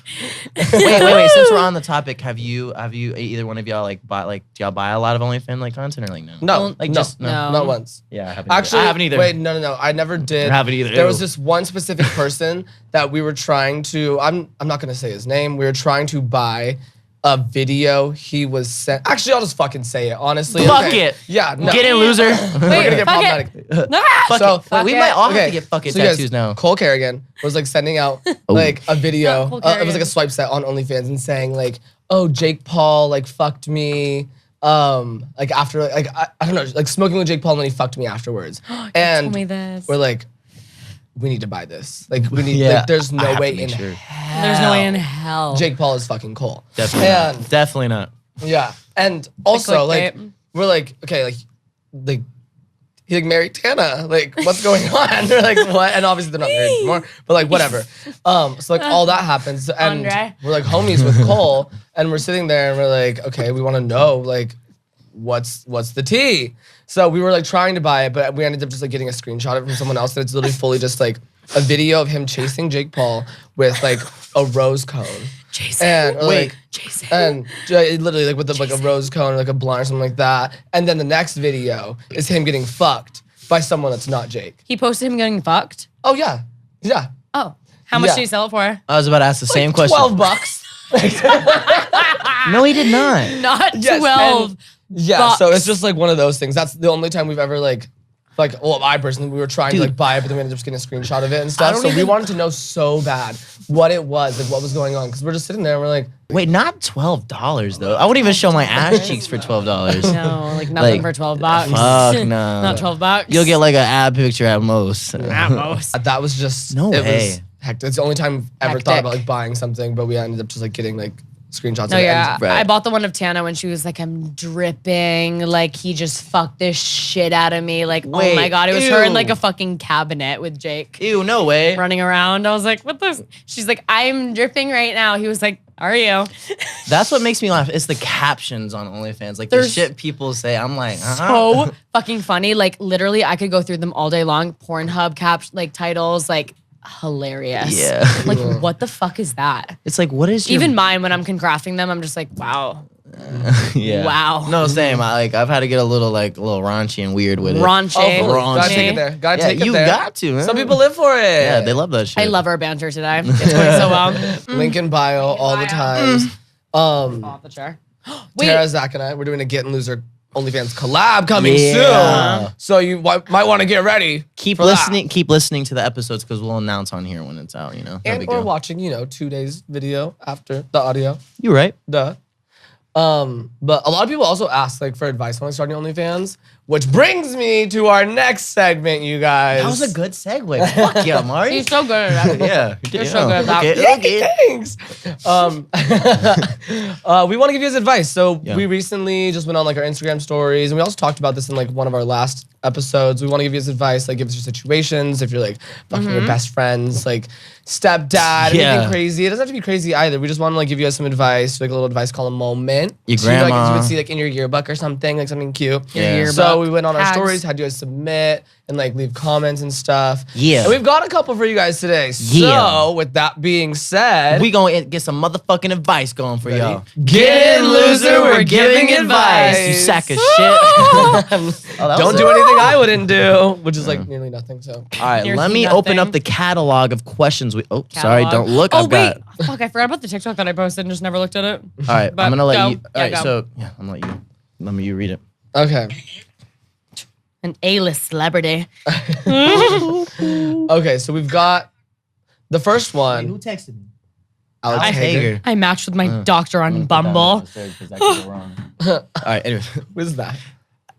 Wait. Since we're on the topic, have you either one of y'all like bought like do y'all buy a lot of OnlyFans like content or like no? No, Like no, just no. not once. Yeah, I haven't. Actually, I haven't either. Wait, no. I never did. I haven't either. There was Ew. this one specific person that we were trying to. I'm not gonna say his name. We were trying to buy a video he was sent. Actually, I'll just fucking say it. Honestly, Fuck it. Yeah, no. Get in, loser. We're gonna get fuck problematic. it. No. So Wait, we it. might all have Okay, to get fucking so you guys, tattoos now. Cole Carrigan was like sending out like a video. Cole It was like Carrigan. a swipe set on OnlyFans and saying like, "Oh, Jake Paul like fucked me." Like after like I don't know, like smoking with Jake Paul and then he fucked me afterwards. And told me this. we're like, we need to buy this. Like we need. Yeah, Like, there's I no have to way make in sure. hell. There's no way in hell. Jake Paul is fucking Cole. Definitely And not. Definitely not. yeah, and also like clickbait. we're like okay like he like married Tana. Like what's going on? We're like what? And obviously they're not married anymore. But like whatever. So like all that happens and Andre. we're like homies with Cole and we're sitting there and we're like okay we want to know like what's the tea. So we were like trying to buy it but we ended up just like getting a screenshot of it from someone else and it's literally fully just like a video of him chasing Jake Paul with like a rose cone. Jason. And or, Wait. like, Jason. and literally like with like a rose cone or like a blunt or something like that. And then the next video is him getting fucked by someone that's not Jake. He posted him getting fucked. Oh yeah. Yeah. Oh, how much Yeah. did he sell it for? I was about to ask the same question. $12. No, he did not. Not Yes, 12. Yeah, so Bucks. it's just like one of those things. That's the only time we've ever like well, I personally, we were trying to Dude. like buy it, but then we ended up just getting a screenshot of it and stuff. don't So we even- wanted to know so bad what it was, like what was going on. Because we're just sitting there and we're like, Wait, not $12 though. I wouldn't even show my ass cheeks for $12. No, like nothing Like, for 12 bucks. Fuck no. Not 12 bucks. You'll get like an ab picture at most. at most. that was just, No it way. was hectic. It's the only time I've ever thought Hectic. about like buying something, but we ended up just like getting like screenshots No, of it. yeah. And, Right. I bought the one of Tana when she was like, I'm dripping. Like, he just fucked this shit out of me. Like, oh Wait, my God. It was her in like ew. a fucking cabinet with Jake Ew, no way. running around. I was like, what the? She's like, I'm dripping right now. He was like, are you? That's what makes me laugh. It's the captions on OnlyFans. Like the There's shit people say. I'm like, So fucking funny. Like, literally, I could go through them all day long. Pornhub like titles, like, hilarious. Yeah. Like, what the fuck is that? It's like, what is your Even mine, when I'm crafting them, I'm just like, wow. yeah. Wow. No, same. I've had to get a little raunchy and weird with it. Raunchy. oh, fully. Raunchy. Gotta take it there. Gotta Yeah, take it you there. got to, man. Some people live for it. Yeah, they love that shit. I love our banter today. It's going so well. Link in bio all the times. Off the chair. Wait, Tara, Zach, and I, we're doing a Get and Loser OnlyFans collab coming Yeah. soon. So you might want to get ready. Keep for that. listening. Keep listening to the episodes because we'll announce on here when it's out. You know, no And big or deal. watching, 2 days video after the audio. You right? Duh. But a lot of people also ask like for advice when I starting OnlyFans, which brings me to our next segment, you guys. That was a good segue. Fuck yeah, Amari. he's so good at that. Yeah, You're so good at that. Okay. Thanks. We want to give you guys advice. So Yeah. we recently just went on like our Instagram stories, and we also talked about this in like one of our last episodes. We want to give you guys advice, like give us your situations. If you're like fucking your best friends, like stepdad, Yeah. anything crazy. It doesn't have to be crazy either. We just want to like give you guys some advice, like a little advice called a moment. Your So, like, grandma. you would see like in your yearbook or something, like something cute. Yeah. Your So yearbook. we went on our Tags. stories, had you guys submit, and like leave comments and stuff. Yeah. And we've got a couple for you guys today. Yeah. So with that being said, We gonna get some motherfucking advice going for y'all. Get in, loser. We're giving advice. You sack of shit. Don't do anything I wouldn't do, which is like nearly nothing. So All right, Nearly let me open nothing. up the catalog of questions. Sorry, Catalog. don't look. Oh I've wait, got. fuck! I forgot about the TikTok that I posted and just never looked at it. All right, But I'm gonna let go. you. Yeah, All right, go. so yeah, I'm gonna let you. Let me you read it. okay. An A-list celebrity. Okay, so we've got the first one. texted me? Alex I Hager. I matched with my doctor on Bumble. All right, anyway, Who's that?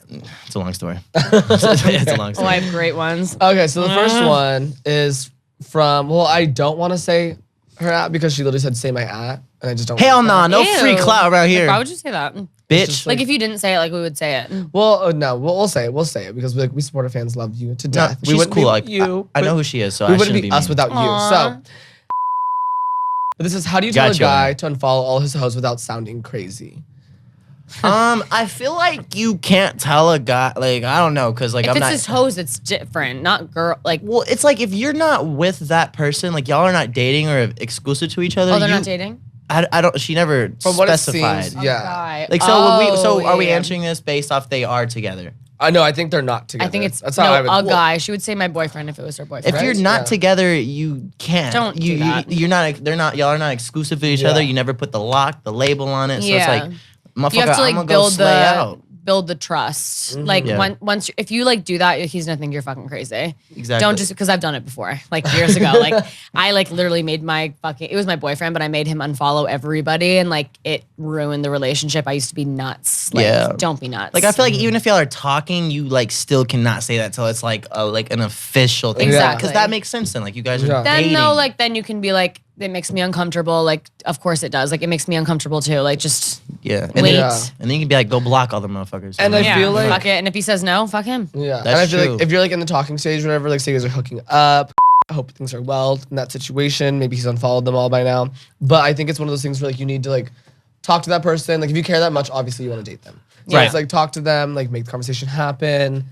it's a long story. It's a long Oh, story. I have great ones. Okay, so the first one is from, well, I don't want to say her at because she literally said say my at, and I just don't. Hell want nah, that. no Ew. free clout around here, Like, why would you say that? bitch. just Like if you didn't say it, like we would say it. Well, no, we'll say it. We'll say it because we support our fans, love you to No, death. she's wouldn't cool. be Like you. I know who she is, so we I wouldn't shouldn't be be us mean. without Aw. you. So, but this is how do you tell Got a you on guy to unfollow all his hoes without sounding crazy? I feel like you can't tell a guy. Like I don't know, cause like If I'm it's not. his hoes, it's different, not girl. Like, Well, it's like if you're not with that person, like y'all are not dating or exclusive to each other. oh, they're you- not dating. I don't. She never From what it specified. seems, yeah. Guy. Like so, would we, so Oh, are we yeah. answering this based off they are together? I know. I think they're not together. I think it's that's no, how I would. a guy. She would say my boyfriend if it was her boyfriend. If you're Right? not Yeah. together, you can't. Don't do you, that. You're not. They're not. Y'all are not exclusive to each Yeah. other. You never put the lock, the label on it. So Yeah. it's like, motherfucker, you have to I'm gonna like go build slay out. build the trust. Like Yeah. once if you like do that, he's gonna think you're fucking crazy. Exactly. Don't just because I've done it before, like years ago. Like I like literally made my fucking. It was my boyfriend, but I made him unfollow everybody, and like it ruined the relationship. I used to be nuts. Like, Yeah. don't be nuts. Like I feel like even if y'all are talking, you like still cannot say that till it's like an official thing. Exactly. Because that makes sense then. Like you guys are Yeah. then dating. no, like then you can be like, it makes me uncomfortable. Like of course it does. Like it makes me uncomfortable too. Like just yeah. And wait. then, Yeah. and then you can be like, go block all the motherfuckers. And I yeah, feel like- fuck it. And if he says no, fuck him. Yeah, That's and I feel true. like if you're like in the talking stage, or whatever, like say you guys are hooking up. I hope things are well in that situation. Maybe he's unfollowed them all by now. But I think it's one of those things where like you need to like talk to that person. Like if you care that much, obviously you want to date them. So Right. it's like talk to them, like make the conversation happen,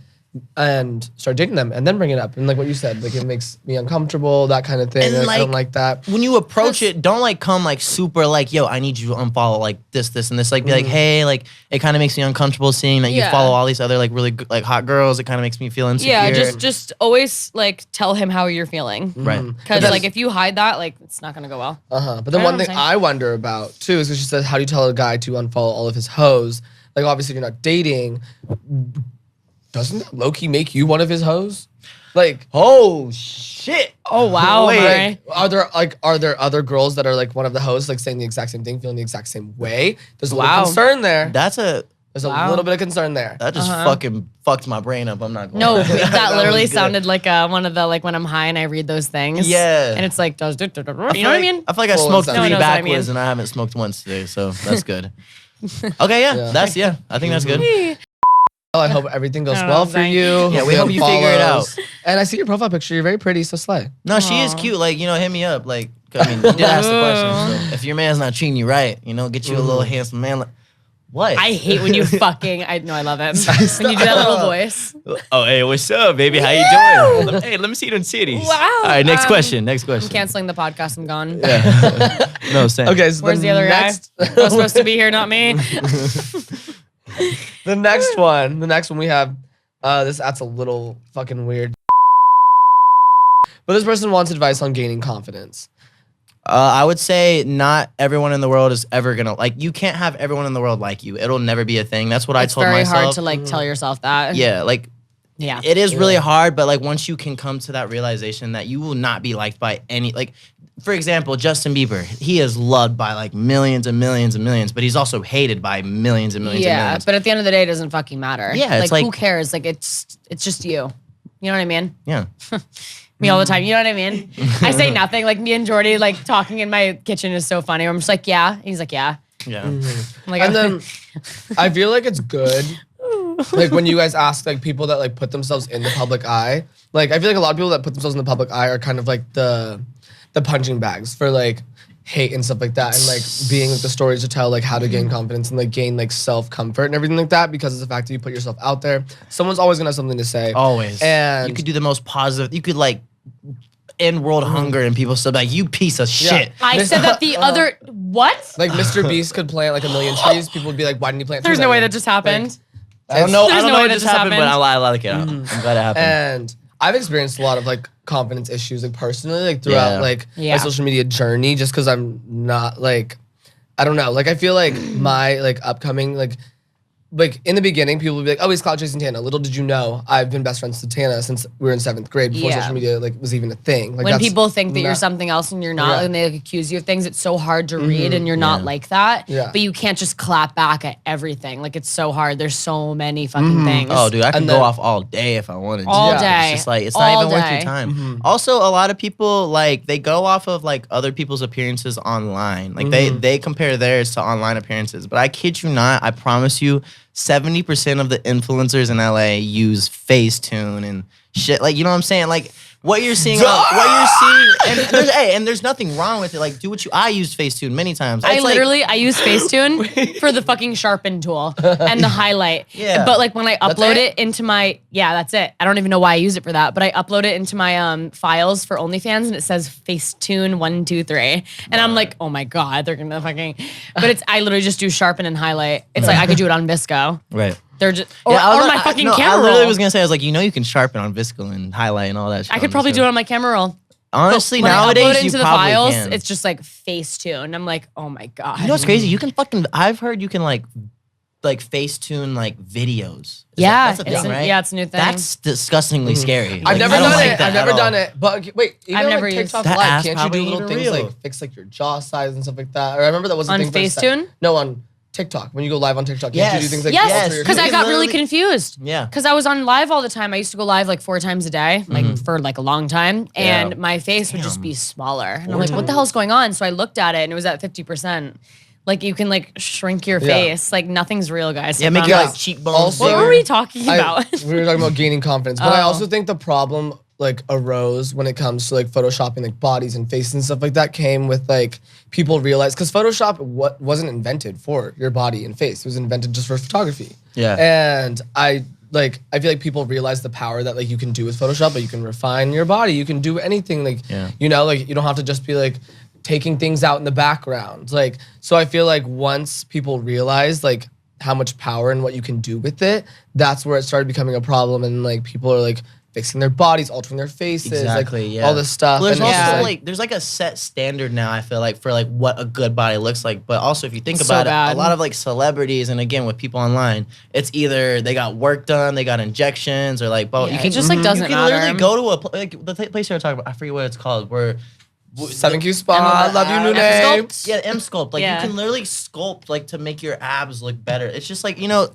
and start dating them, and then bring it up. And like what you said, like it makes me uncomfortable, that kind of thing. And, Like, I don't like, like that. when you approach it, don't like come like super like, yo, I need you to unfollow like this, and this. Like be like, hey, like it kind of makes me uncomfortable seeing that you Yeah. follow all these other like really like hot girls. It kind of makes me feel insecure. Yeah, just always like tell him how you're feeling. right. Because like if you hide that, like it's not gonna go well. But then I know one what I'm thing saying. I wonder about too is because she said, how do you tell a guy to unfollow all of his hoes? Like obviously you're not dating. Doesn't that low-key make you one of his hoes? Like, Oh shit. Oh wow, wait, Amari. are there other girls that are like one of the hosts, like saying the exact same thing, feeling the exact same way? There's a Wow. little concern there. There's a Wow. little bit of concern there. That just fucking fucked my brain up. I'm not going No, lie. that literally was good. sounded like one of the like when I'm high and I read those things. Yeah. And it's like does you know what I mean? I feel like I Full smoked on 3 sound. No one knows what I backwards mean. and I haven't smoked once today, so that's good. Okay, yeah. I think that's good. Well, I hope everything goes Oh, well for thank you. you. Yeah, we hope you figure it out. follows. And I see your profile picture. You're very pretty, so slay. No, she is cute. Like, hit me up. Like, I mean, you did ask the question. So if your man's not treating you right, get you a little handsome man. Like, what? I hate when you fucking I love it. When you do that little voice. Oh, hey, what's up, baby? How you doing? Hey, let me see you in cities. Wow. All right, next Um, question. I'm canceling the podcast. I'm gone. No, same. Okay, so Where's the other next, guy? Was supposed to be here, not me. the next one we have, that's a little fucking weird. But this person wants advice on gaining confidence. I would say not everyone in the world is ever gonna you can't have everyone in the world like you. It'll never be a thing. That's what It's I told very myself. hard to like tell yourself that. Yeah, Yeah. it is really hard, but once you can come to that realization that you will not be liked by any for example, Justin Bieber, he is loved by millions and millions and millions, but he's also hated by millions and millions and Yeah, millions. but at the end of the day, it doesn't fucking matter. Yeah, it's who cares? It's just you. You know what I mean? Yeah. Me all the time. You know what I mean? I say nothing. Like me and Jordy, talking in my kitchen is so funny. I'm just like, yeah. And he's like, yeah. Yeah. I'm like, And then I feel like it's good. When you guys ask people that put themselves in the public eye, I feel like a lot of people that put themselves in the public eye are kind of the punching bags for hate and stuff like that, and like being like the stories to tell, like how to gain confidence and like gain like self comfort and everything like that, because of the fact that you put yourself out there, someone's always gonna have something to say. Always. And you could do the most positive. You could like end world hunger and people still be like, you piece of shit. I said that the other what? like Mr. Beast could plant like 1 million trees. People would be like, why didn't you plant? There's trees no way already? that just happened. I don't know. There's I don't no know way what that just just happened, but happened. I like it. I'm glad it happened. And I've experienced a lot of like confidence issues, like personally, like throughout like my social media journey, just because I'm not like, I don't know, like I feel like my like upcoming like in the beginning, people would be like, oh, he's clout chasing Tana. Little did you know, I've been best friends with Tana since we were in 7th grade, before social media like was even a thing. Like, when people think that you're something else and you're not, and they like, accuse you of things, it's so hard to read, and you're not like that. Yeah. But you can't just clap back at everything. Like it's so hard. There's so many fucking things. Oh, dude, I can And go then- off all day if I wanted to. All day. It's just like, it's All not even worth day. your time. Also, a lot of people, like, they go off of, like, other people's appearances online. Like, they compare theirs to online appearances. But I kid you not, I promise you, 70% of the influencers in LA use Facetune and shit. Like, you know what I'm saying? Like, what you're seeing, and there's nothing wrong with it. Like, do what I used Facetune many times. I It's like- literally use Facetune for the fucking sharpen tool and the highlight. Yeah. But like when I upload it? it into my, that's it. I don't even know why I use it for that, but I upload it into my files for OnlyFans and it says Facetune 1, 2, 3. And I'm like, oh my God, they're gonna fucking, but I literally just do sharpen and highlight. It's like I could do it on Visco. Right. They're just, or my fucking I camera literally roll. was gonna say, I was like, you know, you can sharpen on Visco and highlight and all that shit. I could probably do it on my camera roll. Honestly, When nowadays I upload it you into the probably files, can. it's just like Facetune. I'm like, oh my God. You know what's crazy? You can fucking. I've heard you can like Facetune like videos. That's a thing, right? Yeah, it's a new thing. That's disgustingly scary. I've Like, never I don't done like it. that I've never at all. done it. But okay, wait, even I've like never used- TikTok That Live, ass can't you probably do little ain't things real. like fix like your jaw size and stuff like that? Or I remember that was a On thing for Facetune? No, on TikTok. When you go live on TikTok, can't you do Yes. things like Yes, alter your because I face? got really literally- confused. Yeah. Because I was on live all the time. I used to go live like 4 times a day, like for like a long time, and my face would just be smaller. And I'm like, what the hell's going on? So I looked at it, and it was at 50%. Like you can like shrink your face. Like nothing's real, guys. Yeah, I make your promise. like cheekbones. Also- What bigger. were we talking about? We were talking about gaining confidence, but I Oh. also think the problem like arose when it comes to like photoshopping like bodies and faces and stuff like that came with like people realized, because Photoshop wasn't invented for your body and face. It was invented just for photography. Yeah. And I feel like people realize the power that like you can do with Photoshop, but you can refine your body. You can do anything, like you know, like you don't have to just be like taking things out in the background. Like, so I feel like once people realize like how much power and what you can do with it, that's where it started becoming a problem, and like people are like fixing their bodies, altering their faces, Exactly, like yeah. all this stuff. Well, there's and it's also just, like there's like a set standard now. I feel like for like what a good body looks like, but also if you think So about it, bad. a lot of like celebrities and again with people online, it's either they got work done, they got injections, or like both. Yeah, it just like doesn't You can matter. literally go to like the place you were talking about. I forget what it's called. Where 7Q Spa, love you, M Nune. Sculpt? Yeah, M sculpt. Like Yeah. you can literally sculpt like to make your abs look better. It's just like, you know.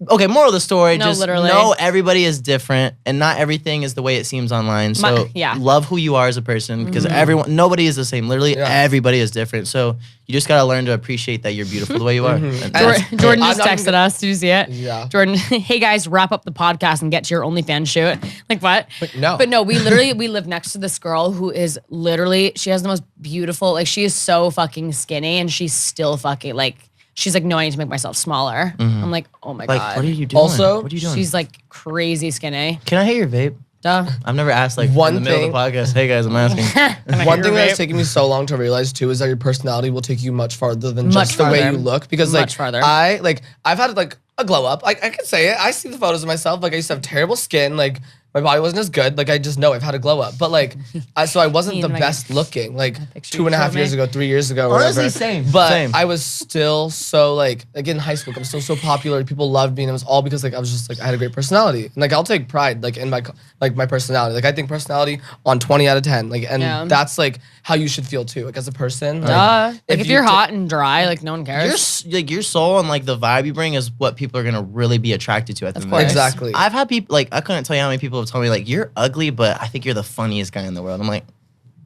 Okay, moral of the story, No, just literally. know everybody is different and not everything is the way it seems online. So love who you are as a person because nobody is the same. Literally everybody is different. So you just gotta learn to appreciate that you're beautiful the way you are. And that's- Jordan I'm just not texted even- us. Did you see it? Yeah. Jordan, hey guys, wrap up the podcast and get to your OnlyFans shoot. Like what? no. But no, we live next to this girl who is literally, she has the most beautiful, like she is so fucking skinny and she's still fucking like, she's like, no, I need to make myself smaller. I'm like, oh my like, God. what are you doing? Also, what are you doing? She's like crazy skinny. Can I hear your vape? Duh. I've never asked like One in the middle of the podcast. Hey guys, I'm asking. One thing that's taken me so long to realize too is that your personality will take you much farther than Much just the way farther. you look. Because Much like farther. I've had like a glow up. Like I can say it. I see the photos of myself. Like I used to have terrible skin. Like my body wasn't as good. Like I just know I've had a glow up. But like so I wasn't Me the and my- best looking. Like picture 2.5 you showed years me. ago, 3 years ago, or Honestly, whatever. same. But Same. I was still so like in high school, I'm still so popular. People loved me, and it was all because like I was just like I had a great personality. And like I'll take pride like in my personality. Like I think personality on 20 out of 10. Like and that's like how you should feel too. Like as a person. Duh. Like if you you're ta- hot and dry, like no one cares. Your soul and like the vibe you bring is what people are gonna really be attracted to at the end of the day. Exactly. I've had people like I couldn't tell you how many people have told me like you're ugly, but I think you're the funniest guy in the world. I'm like,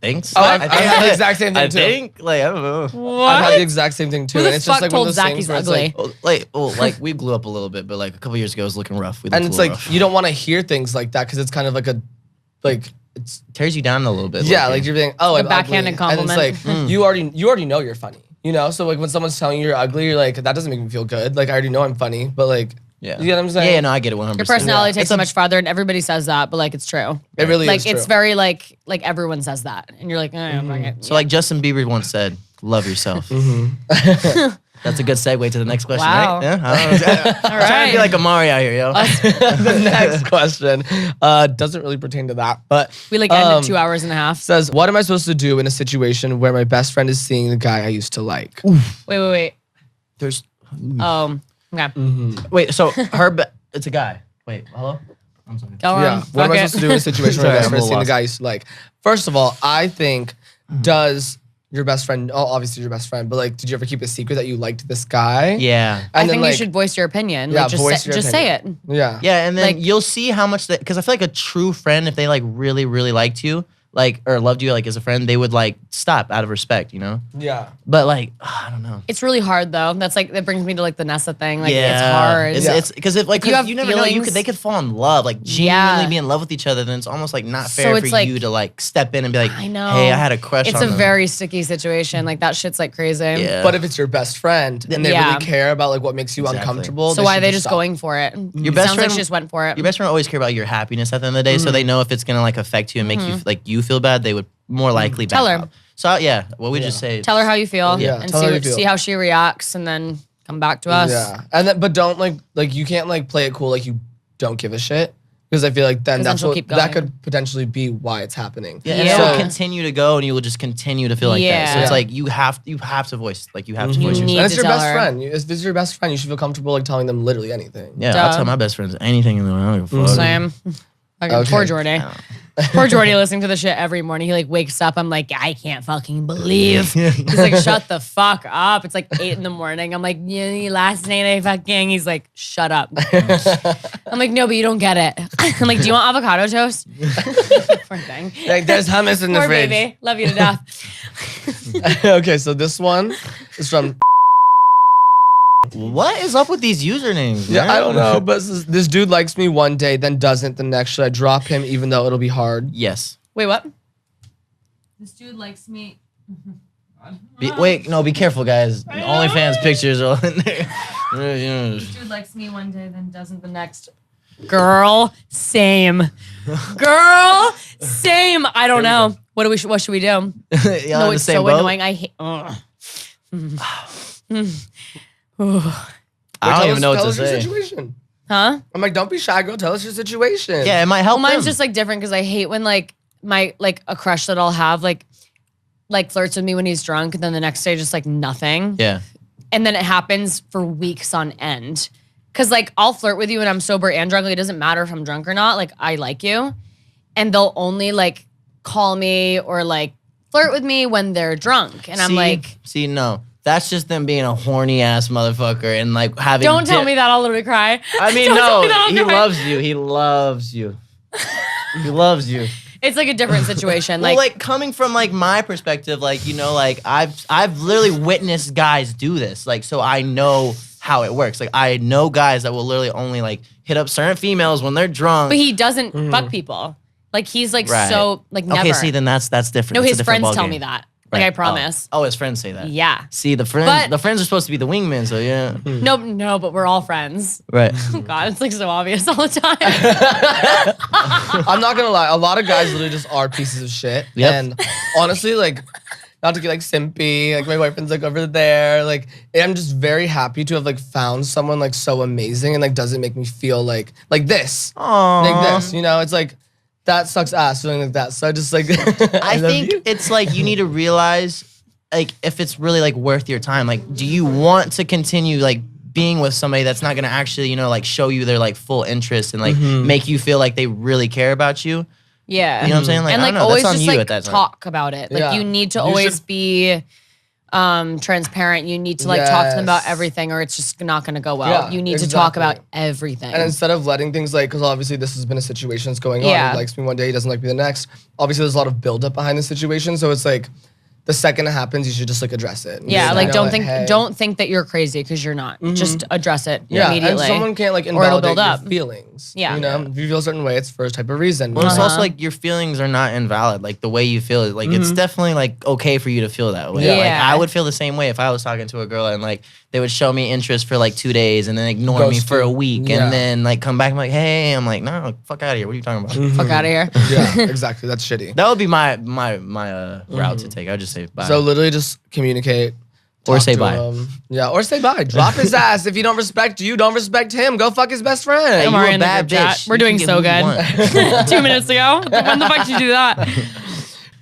thanks. Oh, I've had the exact same thing I too. think like I don't know. What? I've had the exact same thing too. Who And the it's just fuck like one told of those Zach things he's where it's ugly? like, We blew up a little bit, but like a couple years ago it was looking rough. and it's like you don't want to hear things like that because it's kind of like it tears you down a little bit. Yeah, like you're being, oh, The I'm backhanded ugly. compliment. And it's like, you already know you're funny, you know? So like when someone's telling you you're ugly, you're like, that doesn't make me feel good. Like I already know I'm funny, but like, Yeah. you get what I'm saying? Yeah, no, I get it 100%. Your personality Yeah. takes it much farther, and everybody says that, but like it's true. It really Like is true. it's very like everyone says that, and you're like, fuck it. So like Justin Bieber once said, love yourself. That's a good segue to the next question, Wow. right? Yeah. I don't know. All I'm trying to be right. like Amari out here, yo. The next question doesn't really pertain to that, but We like ended 2 hours and a half. says, what am I supposed to do in a situation where my best friend is seeing the guy I used to like? Wait. There's Okay. wait. So it's a guy. Wait, hello. I'm sorry. Go on. Yeah. What am I supposed to do in a situation where my best Sorry, I'm friend is a seeing the little guy I used to like? First of all, I think, does your best friend, obviously your best friend, but like, did you ever keep a secret that you liked this guy? Yeah. I And then, think you like, should voice your opinion. Yeah, Like, just voice say, your just say it. Yeah. Yeah, and then Like- you'll see how much that, because I feel like a true friend, if they like really, really liked you, like, or loved you like as a friend, they would like stop out of respect, you know? Yeah. But like, I don't know. It's really hard though. That's like that brings me to like the Nessa thing. Like it's hard. It's because if like If you have you never know, feelings- they could fall in love, like genuinely be in love with each other. Then it's almost like not So fair it's for like- you to like step in and be like, I know. hey, I had a crush It's on a them. very sticky situation. Like that shit's like crazy. Yeah. But if it's your best friend and they Yeah. really care about like what makes you Exactly. uncomfortable, So why are they should just stop. going for it? Your best Sounds like friend- she just went for it. Your best friend always care about your happiness at the end of the day, so they know if it's gonna like affect you and make you like you feel bad, they would more likely back Tell her. out. So yeah, what we just say. Tell her how you feel Yeah, and tell her how you feel. see how she reacts, and then come back to us. Yeah. And then, but don't like you can't like play it cool like you don't give a shit. Because I feel like then 'Cause then that's she'll what keep that going. could potentially be why it's happening. Yeah, and Yeah. it will So- continue to go, and you will just continue to feel like that. So Yeah. it's like you have to voice, like you have to voice You yourself. need And it's to your tell best her. friend. If this is your best friend, you should feel comfortable like telling them literally anything. Yeah, Duh. I'll tell my best friends anything in the world. I don't give a fuck. Same. Fucking Okay. Poor Jordy. Poor Jordy listening to the shit every morning. He like wakes up. I'm like, I can't fucking believe. He's like, shut the fuck up. It's like 8 in the morning. I'm like, yeah, last night I fucking. He's like, shut up. I'm like, no, but you don't get it. I'm like, do you want avocado toast? Poor thing. Like there's hummus in the Poor fridge. baby. Love you to death. Okay, so this one is from What is up with these usernames? yeah, man? I don't know, but this dude likes me one day, then doesn't the next. Should I drop him even though it'll be hard? Yes. Wait, what? This dude likes me. Wait, no, be careful, guys. OnlyFans pictures are in there. Dude likes me one day, then doesn't the next. Girl, same. Girl, same. I don't know. What should we do? Y'all No, in the it's same so boat? annoying. I hate. Ugh. I don't even know what tell to us your say. situation. Huh? I'm like, don't be shy, girl. Tell us your situation. Yeah, it might help Well, mine's them. just like different because I hate when like my like a crush that I'll have like flirts with me when he's drunk, and then the next day just like nothing. Yeah. And then it happens for weeks on end. Cause like I'll flirt with you when I'm sober and drunk. Like, it doesn't matter if I'm drunk or not. Like I like you. And they'll only like call me or like flirt with me when they're drunk. And I'm like, no. That's just them being a horny ass motherfucker and like having. don't tell me that, I'll literally cry. I mean, Don't tell me that, no, I'll he cry. loves you. He loves you. He loves you. It's like a different situation. Well, like coming from like my perspective, like you know, like I've literally witnessed guys do this, like so I know how it works. Like I know guys that will literally only like hit up certain females when they're drunk. but he doesn't fuck people. Like he's like Right. so like never. Okay, see, then that's different. No, That's a his different friends tell ballgame. me that. Like Right. I promise. Oh, his friends say that. Yeah. See, the But- friends are supposed to be the wingmen, so yeah. No, but we're all friends. Right. Oh God, it's like so obvious all the time. I'm not gonna lie. A lot of guys literally just are pieces of shit. Yep. And honestly, like, not to get like simpy, like my boyfriend's like over there. Like, I'm just very happy to have like found someone like so amazing and like doesn't make me feel like this, like this. You know, it's like that sucks ass feeling like that. So I just like I love think you. it's like you need to realize like if it's really like worth your time. Like, do you want to continue like being with somebody that's not gonna actually, you know, like show you their like full interest and like make you feel like they really care about you? Yeah. You know what I'm saying? Like, and I like don't know, always that's on just you like at that time. talk about it. Like Yeah. you need to You always should- be transparent. You need to like talk to them about Yes. everything or it's just not gonna go well. Yeah, you need to talk exactly. about everything. And instead of letting things like, because obviously this has been a situation that's going on. Yeah. He likes me one day, he doesn't like me the next. Obviously, there's a lot of buildup behind the situation. So it's like, the second it happens, you should just like address it. Yeah, Just, like you know, don't hey. think that you're crazy because you're not. Just address it Yeah, immediately. and someone can't like or it'll invalidate build your up. feelings. Yeah. You know, if you feel a certain way, it's for a type of reason. Well, it's Uh-huh. also like your feelings are not invalid. Like the way you feel it, like it's definitely like okay for you to feel that way. Yeah. Like I would feel the same way if I was talking to a girl and like they would show me interest for like 2 days and then ignore me Ghost for a you. week Yeah. and then like come back and be like, hey, I'm like, no, fuck out of here. What are you talking about? Fuck out of here. Yeah, exactly. That's shitty. That would be my route to take. I'd just say bye. So literally just communicate. Or talk say to bye. him. Yeah, or say bye. Drop his ass. If you don't respect you, don't respect him. Go fuck his best friend. Hey, Amari you a in the bad group chat. bitch. We're You doing can so get who you good. want. 2 minutes ago. When the fuck did you do that?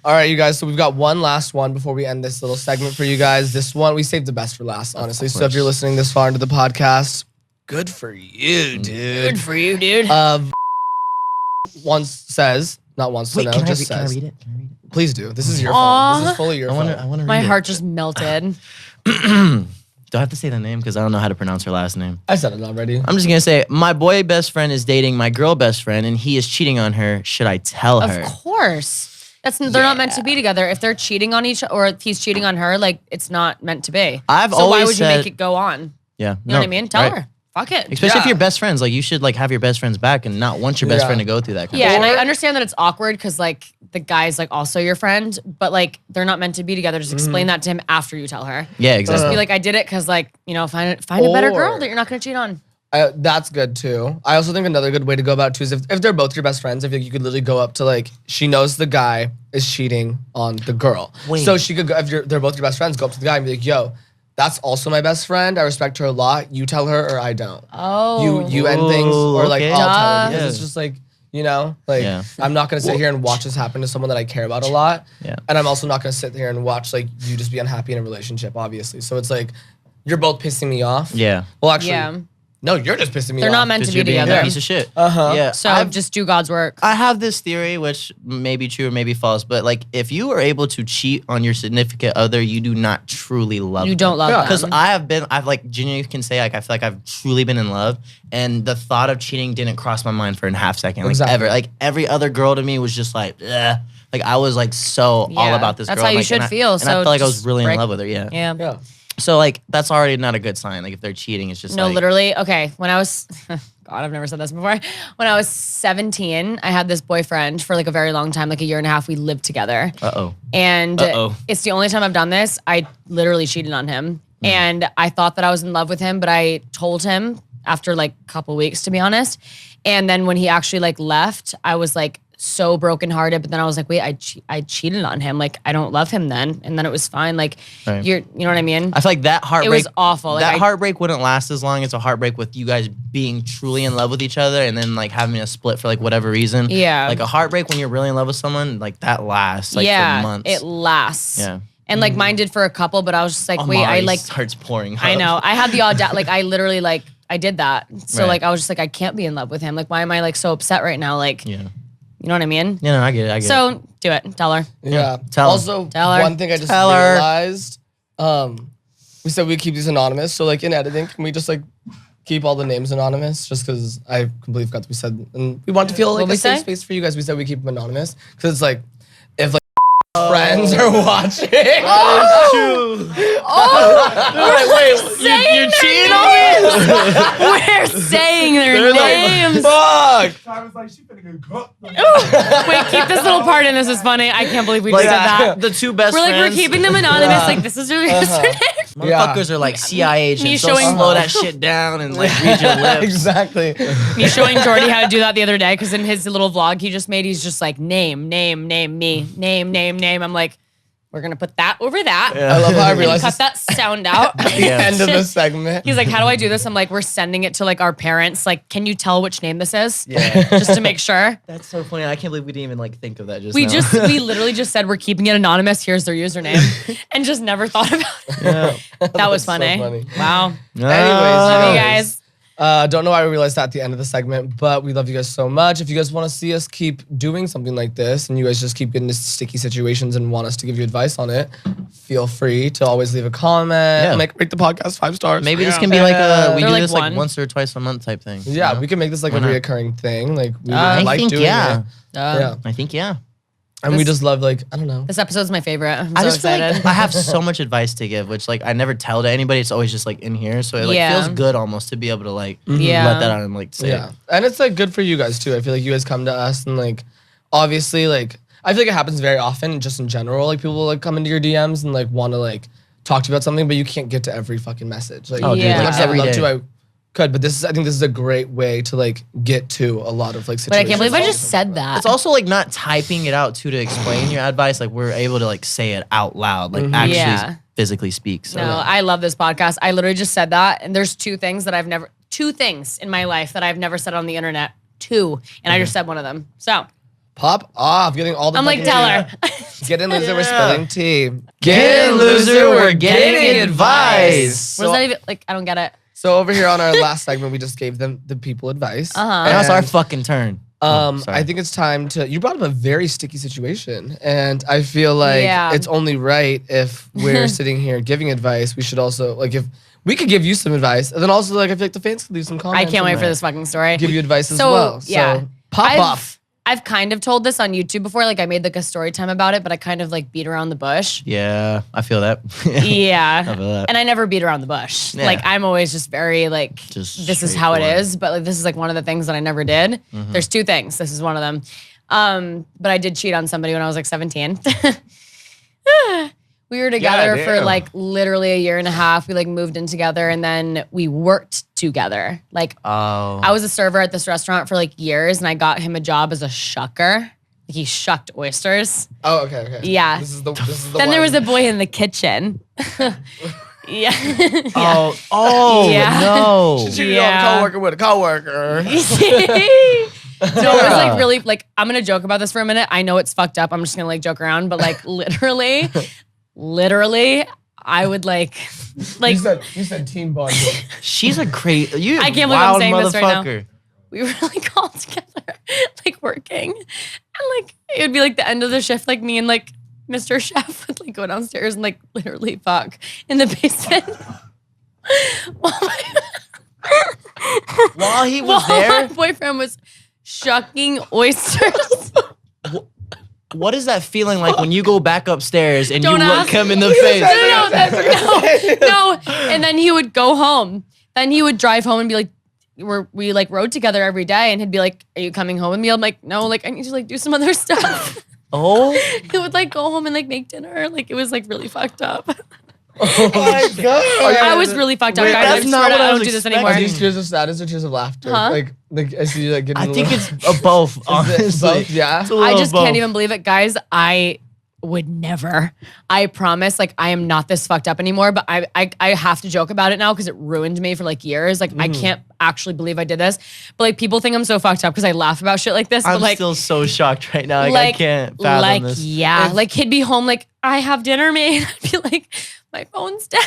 All right, you guys. So we've got one last one before we end this little segment for you guys. This one, we saved the best for last, honestly. So if you're listening this far into the podcast, good for you, dude. Good for you, dude. Once says, not once, Wait, so no, can I just read says. it? Can I read it? Please do. This is your Aw. phone. This is fully your I phone. want to My read heart just melted. Do I have to say the name? Because I don't know how to pronounce her last name. I said it already. I'm just going to say, my boy best friend is dating my girl best friend and he is cheating on her. Should I tell her? Of course. They're not meant to be together. If they're cheating on each or if he's cheating on her, like it's not meant to be. I've so why always would you said- make it go on? Yeah. You know what I mean? Tell her. Fuck it. Especially if Yeah. you're best friends. Like, you should, like, have your best friend's back and not want your best Yeah. friend to go through that kind Yeah, of and I Or- understand that it's awkward because like the guy's like also your friend, but like they're not meant to be together. Just explain that to him after you tell her. Yeah, Just exactly. be like, I did it because like find a better girl Or- that you're not gonna cheat on. That's good too. I also think another good way to go about it too is if they're both your best friends, I feel like you could literally go up to like, she knows the guy is cheating on the girl. Wait. So she could go, if they're both your best friends, go up to the guy and be like, yo, that's also my best friend. I respect her a lot. You tell her or I don't. Oh. You end things or like okay. I'll tell her Duh. because it's just like, you know, like Yeah. I'm not gonna sit here and watch this happen to someone that I care about a lot. Yeah. And I'm also not gonna sit here and watch like you just be unhappy in a relationship, obviously. So it's like, you're both pissing me off. Yeah. Well, actually, Yeah. no, you're just pissing me They're off. not meant to Because be you're being a together. piece of shit. Uh-huh. Yeah. So just do God's work. I have this theory, which may be true or may be false, but like if you are able to cheat on your significant other, you do not truly love You them. don't love Yeah. them. Because I've like genuinely can say like I feel like I've truly been in love, and the thought of cheating didn't cross my mind for a half second, like Exactly. ever. Like every other girl to me was just like, ugh. Like I was like so all Yeah. about this That's girl. how you like, should and I- feel, And I so felt like I was just really break- in love with her. Yeah. yeah. Yeah. So like that's already not a good sign. Like if they're cheating, it's just No, like, literally. Okay. When I was, God, I've never said this before. When I was 17, I had this boyfriend for like a very long time, like a year and a half. We lived together. Uh-oh. And Uh-oh. it's the only time I've done this. I literally cheated on him. And I thought that I was in love with him, but I told him after like a couple weeks, to be honest. And then when he actually like left, I was like so brokenhearted. But then I was like, wait, I cheated on him. Like I don't love him then. And then it was fine. Like Right. you know what I mean? I feel like that heartbreak. was awful. Like, That I- heartbreak wouldn't last as long as a heartbreak with you guys being truly in love with each other and then like having a split for like whatever reason. Yeah. Like a heartbreak when you're really in love with someone, like that lasts like for months. it lasts. Yeah. And like mine did for a couple, but I was just like, wait, I Amari like, starts pouring. I up. know. I had the audacity, like I literally like, I did that. So Right. like, I was just like, I can't be in love with him. Like, why am I like so upset right now? Like, Yeah. you know what I mean? Yeah, no, I get it. I get it. So do it. Tell her. Yeah. Tell 'em. Also, Tell her. one thing I just Tell her. realized, we said we keep these anonymous. So like in editing, can we just like keep all the names anonymous? Just because I completely forgot that we said, and we want to feel like What'd a we safe say? space for you guys. We said we keep them anonymous because it's like if like friends are watching. Saying you cheated their names. We're saying their names. Fuck. Tyra's like, she finna get cooked. Wait, keep this little part in. This is funny. I can't believe we just like said that. the two best We're like, friends. we're keeping them anonymous. Like, this is your name. Motherfuckers are like CIA agents. Me So showing- slow that shit down and like read your lips. Exactly. Me showing Jordy how to do that the other day because in his little vlog he just made, he's just like, name, me, name. I'm like, we're going to put that over that. I love how I And realized cut this that sound out. at the end of the segment. He's like, how do I do this? I'm like, we're sending it to like our parents. Like, can you tell which name this is? Yeah. Just to make sure. That's so funny. I can't believe we didn't even like think of that just We now. we literally just said we're keeping it anonymous. Here's their username, and just never thought about it. Yeah. That was so funny. funny. Wow. Anyways, Love you guys. Don't know why we realized that at the end of the segment, but we love you guys so much. If you guys want to see us keep doing something like this and you guys just keep getting into sticky situations and want us to give you advice on it, feel free to always leave a comment. Yeah. Rate the podcast 5 stars. Maybe this can be like a we They're do like this one. like once or twice a month type thing. Yeah, you know? we can make this like Why a not? reoccurring thing. Like we I like think doing yeah. it. Yeah. I think yeah. And we just love, like, I don't know. This episode's my favorite. I'm I so just feel excited. like I have so much advice to give, which like I never tell to anybody. It's always just like in here, so it like feels good almost to be able to like let that out and like say it. And it's like good for you guys too. I feel like you guys come to us and like obviously like I feel like it happens very often just in general. Like people like come into your DMs and like want to like talk to you about something, but you can't get to every fucking message. Like, Oh, dude, Yeah. like, I every would love day. to. I could, but I think this is a great way to like get to a lot of like But I situations. can't believe I just said that. It's also like not typing it out too to explain your advice. Like we're able to like say it out loud, like actually Yeah. physically speak. So No, I love this podcast. I literally just said that. And there's two things in my life that I've never said on the internet. Two. And I just said one of them. So Pop off, getting all the. I'm like, fucking tell her. Get in, loser. We're spilling tea. Get in, loser, we're getting advice. What does that even, like, I don't get it. So over here on our last segment, we just gave them the people advice. Uh-huh. And now it's our fucking turn. Sorry. I think it's time to. You brought up a very sticky situation, and I feel like Yeah. it's only right if we're sitting here giving advice. We should also like if we could give you some advice, and then also like I feel like the fans could leave some I comments. can't wait for and this fucking story. Give you advice as So, well. yeah. So pop off. I've kind of told this on YouTube before. Like I made like a story time about it, but I kind of like beat around the bush. Yeah, I feel that. Yeah. feel that. And I never beat around the bush. Yeah. Like I'm always just very like, Just this is how it straightforward. is. But like this is like one of the things that I never did. There's two things. This is one of them. But I did cheat on somebody when I was like 17. We were together for damn. like literally a year and a half. We like moved in together and then we worked together. Like Oh. I was a server at this restaurant for like years and I got him a job as a shucker. Like he shucked oysters. Oh, okay. Yeah. This is the Then there one. was a boy in the kitchen. Yeah. Oh Yeah. no. Cheated Yeah. on a coworker with a coworker. No, it was like really like I'm gonna joke about this for a minute. I know it's fucked up. I'm just gonna like joke around, but like literally, I would like You said team bonding. She's a crazy. You I can't believe I'm wild saying this right now. motherfucker. we were like all together, like working, and like it would be like the end of the shift, like me and like Mr. Chef would like go downstairs and like literally fuck in the basement. While he was While there, my boyfriend was shucking oysters. what is that feeling like when you go back upstairs and Don't you look ask. him in the face? No. And then he would go home. Then he would drive home and be like, we like rode together every day, and he'd be like, "Are you coming home with me?" I'm like, "No, like I need to like do some other stuff." Oh He would like go home and like make dinner. Like it was like really fucked up. my god! I was really fucked up, Wait, guys. that's I not swear to what God, I I was don't do this expecting. anymore. Are these tears of sadness or tears of laughter? Huh? Like I see you like getting. I think it's a both. Honestly, both, yeah. It's a I little just both. can't even believe it, guys. I would never. I promise, like I am not this fucked up anymore. But I have to joke about it now because it ruined me for like years. Like I can't actually believe I did this. But like people think I'm so fucked up because I laugh about shit like this. I'm but like, still so shocked right now. Like, I can't fathom like this. yeah, like he'd be home like I have dinner made. I'd be like, my phone's dead.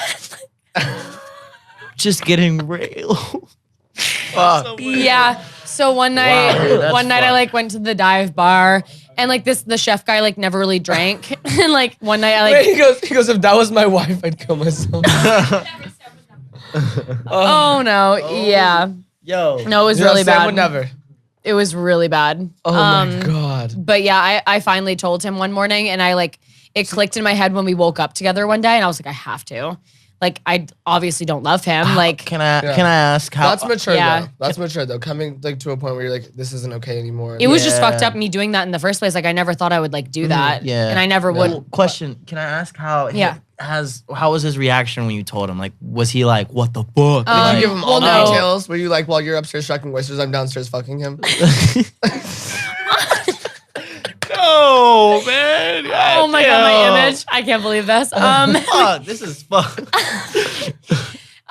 Just getting real. Fuck. Yeah. So one night, that's I fucked. like went to the dive bar, and like the chef guy like never really drank, and like one night I like, Wait, he goes, if that was my wife, I'd kill myself. oh no, yeah, Yo. no, it was You know, really Sam bad. would never. It was really bad. Oh my god. But yeah, I finally told him one morning, and I like it clicked in my head when we woke up together one day, and I was like, I have to. Like I obviously don't love him. Like Can I ask how? That's mature Yeah. though. That's mature though. Coming like to a point where you're like, this isn't okay anymore. it was just Yeah. fucked up me doing that in the first place. Like I never thought I would like do that. Yeah. And I never would. Well, question: Can I ask how? Yeah. How was his reaction when you told him? Like, was he like, "What the fuck"? Did Um, you give him all the well, no. details? Were you like, while you're upstairs shucking oysters, I'm downstairs fucking him? No, man. Oh my god, my image! I can't believe this. Fuck, this is fuck.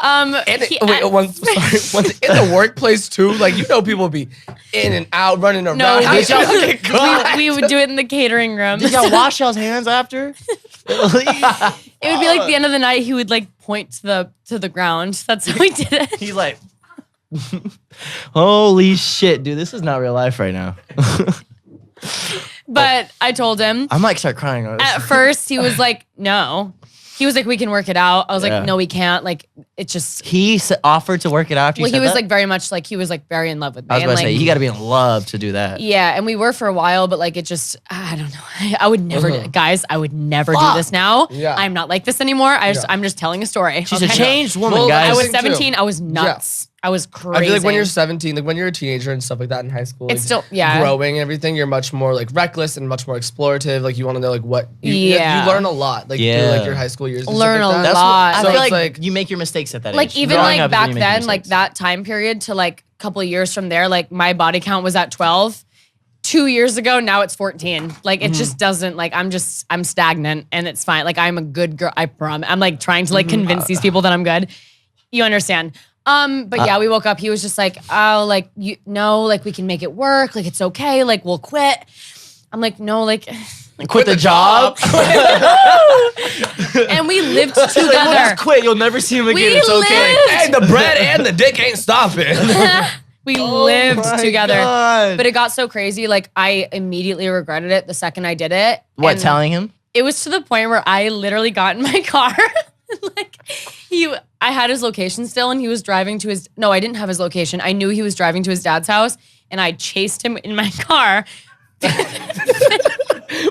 Once in the workplace too, like you know, people be in and out, running around. No, How we, you fucking God? we would do it in the catering room. Did y'all wash y'all's hands after? It would be like the end of the night. He would like point to the ground. That's how we did it. He's like, holy shit, dude, this is not real life right now. But I told him I might start crying. at first he was like, no. He was like, we can work it out. I was Yeah. like, no, we can't. Like, it just. He offered to work it out after you Well, said he was that? like very much like, he was like very in love with me. I was about and, to like, say, you got to be in love to do that. Yeah, and we were for a while, but like it just, I don't know. I would never, guys, I would never do this now. Yeah. I'm not like this anymore. I'm just telling a story. She's okay? a changed woman, Well, guys. I was think too. 17. I was nuts. I was crazy. I feel like when you're 17, like when you're a teenager and stuff like that in high school, It's like, still- yeah. growing and everything, you're much more like reckless and much more explorative. Like you want to know like what you Yeah. learn a lot like through Yeah. like your high school years. And Learn stuff like a that. lot. I So feel it's like, you make your mistakes at that like age. even Growing like up is when back you make your then, like mistakes. that time period to like a couple of years from there, like my body count was at 12. 2 years ago, now it's 14. Like it just doesn't like I'm stagnant and it's fine. Like I'm a good girl. I promise. I'm like trying to like convince these people that I'm good. You understand? But yeah, we woke up. He was just like, oh, like you no, like we can make it work. Like it's okay. Like we'll quit. I'm like, no, like quit the job. and we lived Like, we'll together. just quit. You'll never see him again. We It's okay. lived- Hey, the bread and the dick ain't stopping. We lived my together. God. But it got so crazy. Like I immediately regretted it the second I did it. What, And telling him? it was to the point where I literally got in my car. Like I had his location still and he was driving to his, no, I didn't have his location. I knew he was driving to his dad's house and I chased him in my car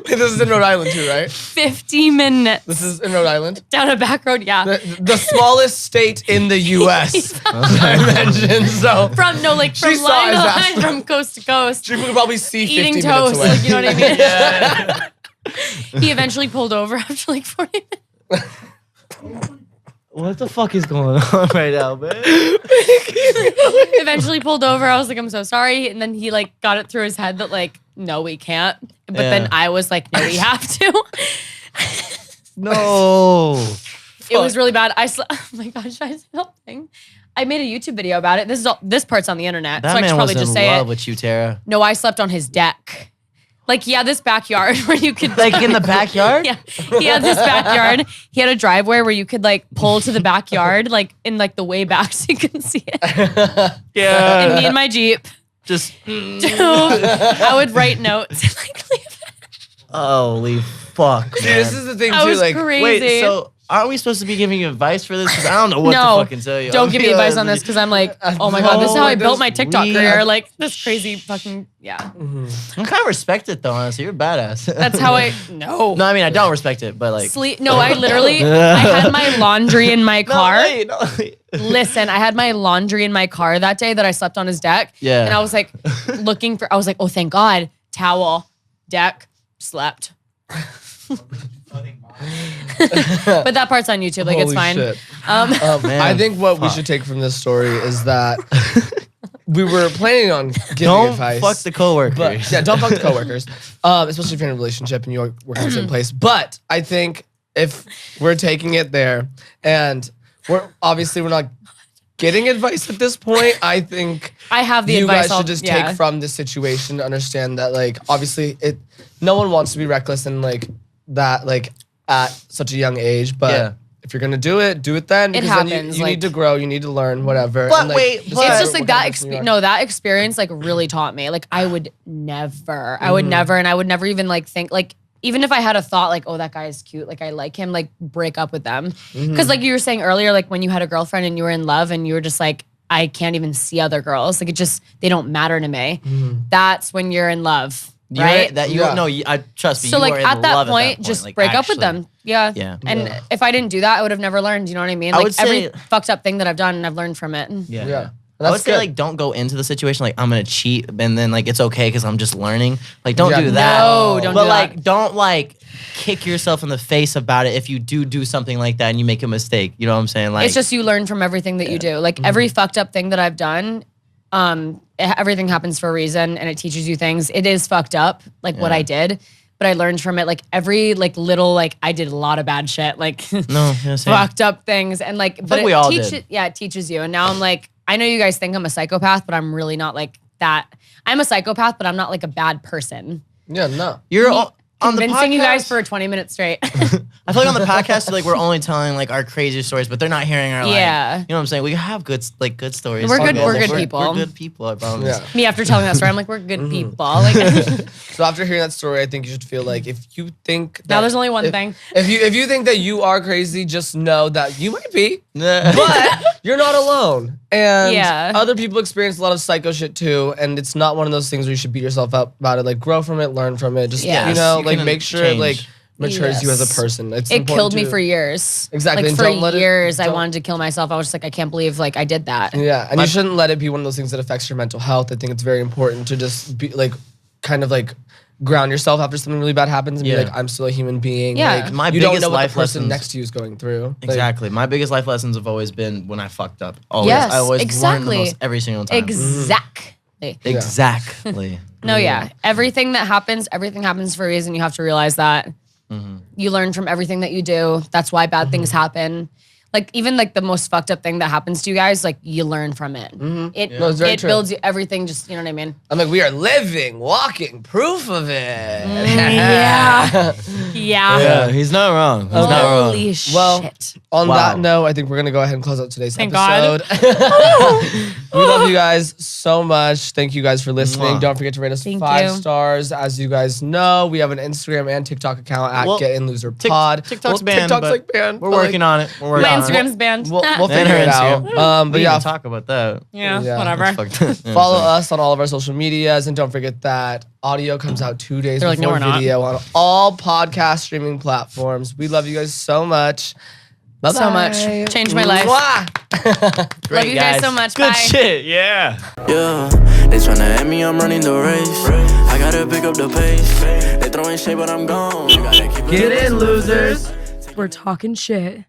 This is in Rhode Island too, right? 50 minutes This is in Rhode Island. down a back road. Yeah. The smallest state in the U.S. I mentioned. So From She from saw line to his line, ass. from coast to coast. she could probably see 50 Eating minutes toast, away. like, you know what I mean? He eventually pulled over after like 40 minutes. What the fuck is going on right now, man? Eventually pulled over. I was like, I'm so sorry. And then he like got it through his head that like, no, we can't. But then I was like, no, we have to. No. It was really bad. Oh my gosh, I said something. I made a YouTube video about it. This part's on the internet, That so I man should was probably in just say love it. with you, Tara. No, I slept on his deck. Like, yeah, this backyard where you could Like in the backyard? Yeah, he had this backyard. He had a driveway where you could like pull to the backyard, like in like the way back, so you couldn't see it. Yeah. And me and my Jeep, Just, I would write notes and like leave it. holy fuck, See, man. this is the thing I too. was Like, crazy. Wait, so aren't we supposed to be giving you advice for this? Because I don't know what No, to fucking tell you. don't give me Yeah, advice on this because I'm like, oh my god, this is how I built my TikTok weird. career. Like this crazy fucking yeah. I kind of respect it though, honestly. You're badass. That's how I no. No, I mean, I don't respect it, but like. Sleep. No, I literally I had my laundry in my car. No, wait. Listen, I had my laundry in my car that day that I slept on his deck. Yeah. And I was like I was like, oh thank God. Towel, deck, slept. But that part's on YouTube. Like it's holy fine. shit. Man, I think what we should take from this story is that we were planning on giving don't advice. fuck the coworkers. But yeah, don't fuck the coworkers, especially if you're in a relationship and you work in the same place. But I think if we're taking it there, and we're not getting advice at this point, I think I have the you advice. guys should just take from this situation to understand that, like, obviously, no one wants to be reckless and like that, like at such a young age. But Yeah. if you're gonna do it then. It Because happens, then you like- need to grow, you need to learn, whatever. But and, like, wait, just but- It's know just like what that kind of person you are. experience. No, that experience like really taught me. Like I would never, and I would never even like think like, even if I had a thought like, oh, that guy is cute, like I like him, like break up with them. Because like you were saying earlier, like when you had a girlfriend and you were in love and you were just like, I can't even see other girls. Like they don't matter to me. That's when you're in love, You're right? I trust me. So you like are in at that love point, that just like, break up with actually. them. Yeah. Yeah. And Yeah. if I didn't do that, I would have never learned. You know what I mean? I Like would every say- fucked up thing that I've done, I've learned from it. Yeah. Yeah. I would That's say good. like don't go into the situation like I'm gonna cheat and then like it's okay because I'm just learning. Like don't Yeah, do that. No, don't but do like that. don't like kick yourself in the face about it if you do something like that and you make a mistake. You know what I'm saying? Like It's just you learn from everything that you do. Like every fucked up thing that I've done, everything happens for a reason and it teaches you things. It is fucked up, like what Yeah. I did, but I learned from it. Like every like little like I did a lot of bad shit, like no, you know, same. fucked up things, and like but like we it all teaches. did. Yeah, it teaches you. And now I'm like, I know you guys think I'm a psychopath, but I'm really not like that. I'm a psychopath, but I'm not like a bad person. Yeah, no. You're Me on the convincing you guys podcast- for 20 minutes straight. I feel like on the podcast, like we're only telling like our crazy stories, but they're not hearing our like, Yeah. you know what I'm saying? We have good stories. We're good- we're good people. We're good people, I promise. Yeah. Me after telling that story, I'm like, we're good people. Like, So after hearing that story, I think you should feel like if you think that Now there's only one thing. If you think that you are crazy, just know that you might be, but you're not alone. And other people experience a lot of psycho shit too. And it's not one of those things where you should beat yourself up about it. Like grow from it, learn from it. Just make sure it like matures you as a person. It killed me for years. Exactly. Like for years, I wanted to kill myself. I was just like, I can't believe like I did that. Yeah, and you shouldn't let it be one of those things that affects your mental health. I think it's very important to just be like, kind of like ground yourself after something really bad happens and be like, I'm still a human being. Yeah. Like, My you biggest don't know what life the person lessons next to you is going through. Exactly. My biggest life lessons have always been when I fucked up. Always. Yes, I always learn the exactly. most every single time. Exactly. Exactly. No, yeah. Everything happens for a reason. You have to realize that. You learn from everything that you do. That's why bad things happen. Like even like the most fucked up thing that happens to you guys, like you learn from it. It builds you everything. Just you know what I mean. I'm like, we are living, walking proof of it. Yeah. Yeah, he's not wrong. He's not wrong. Holy shit. Well, on that note, I think we're gonna go ahead and close out today's Thank episode. God. We love you guys so much. Thank you guys for listening. Don't forget to rate us 5 stars. As you guys know, we have an Instagram and TikTok account at getinloserpod. TikTok's banned. TikTok's like banned. We're working on it. We're working My on it. Instagram's banned. We'll figure it out. But We yeah, can talk about that. Yeah, whatever. follow us on all of our social medias, and don't forget that audio comes out 2 days They're like, before no, we're not. video on all podcast streaming platforms. We love you guys so much. Bye-bye. So much. Changed my life. Mwah. Love you guys so much. Good Bye. shit. Yeah. Yeah, they tryna at me, I'm running the race. I gotta pick up the pace. They throwing shade, but I'm gone. You gotta keep Get in, losers. We're talking shit.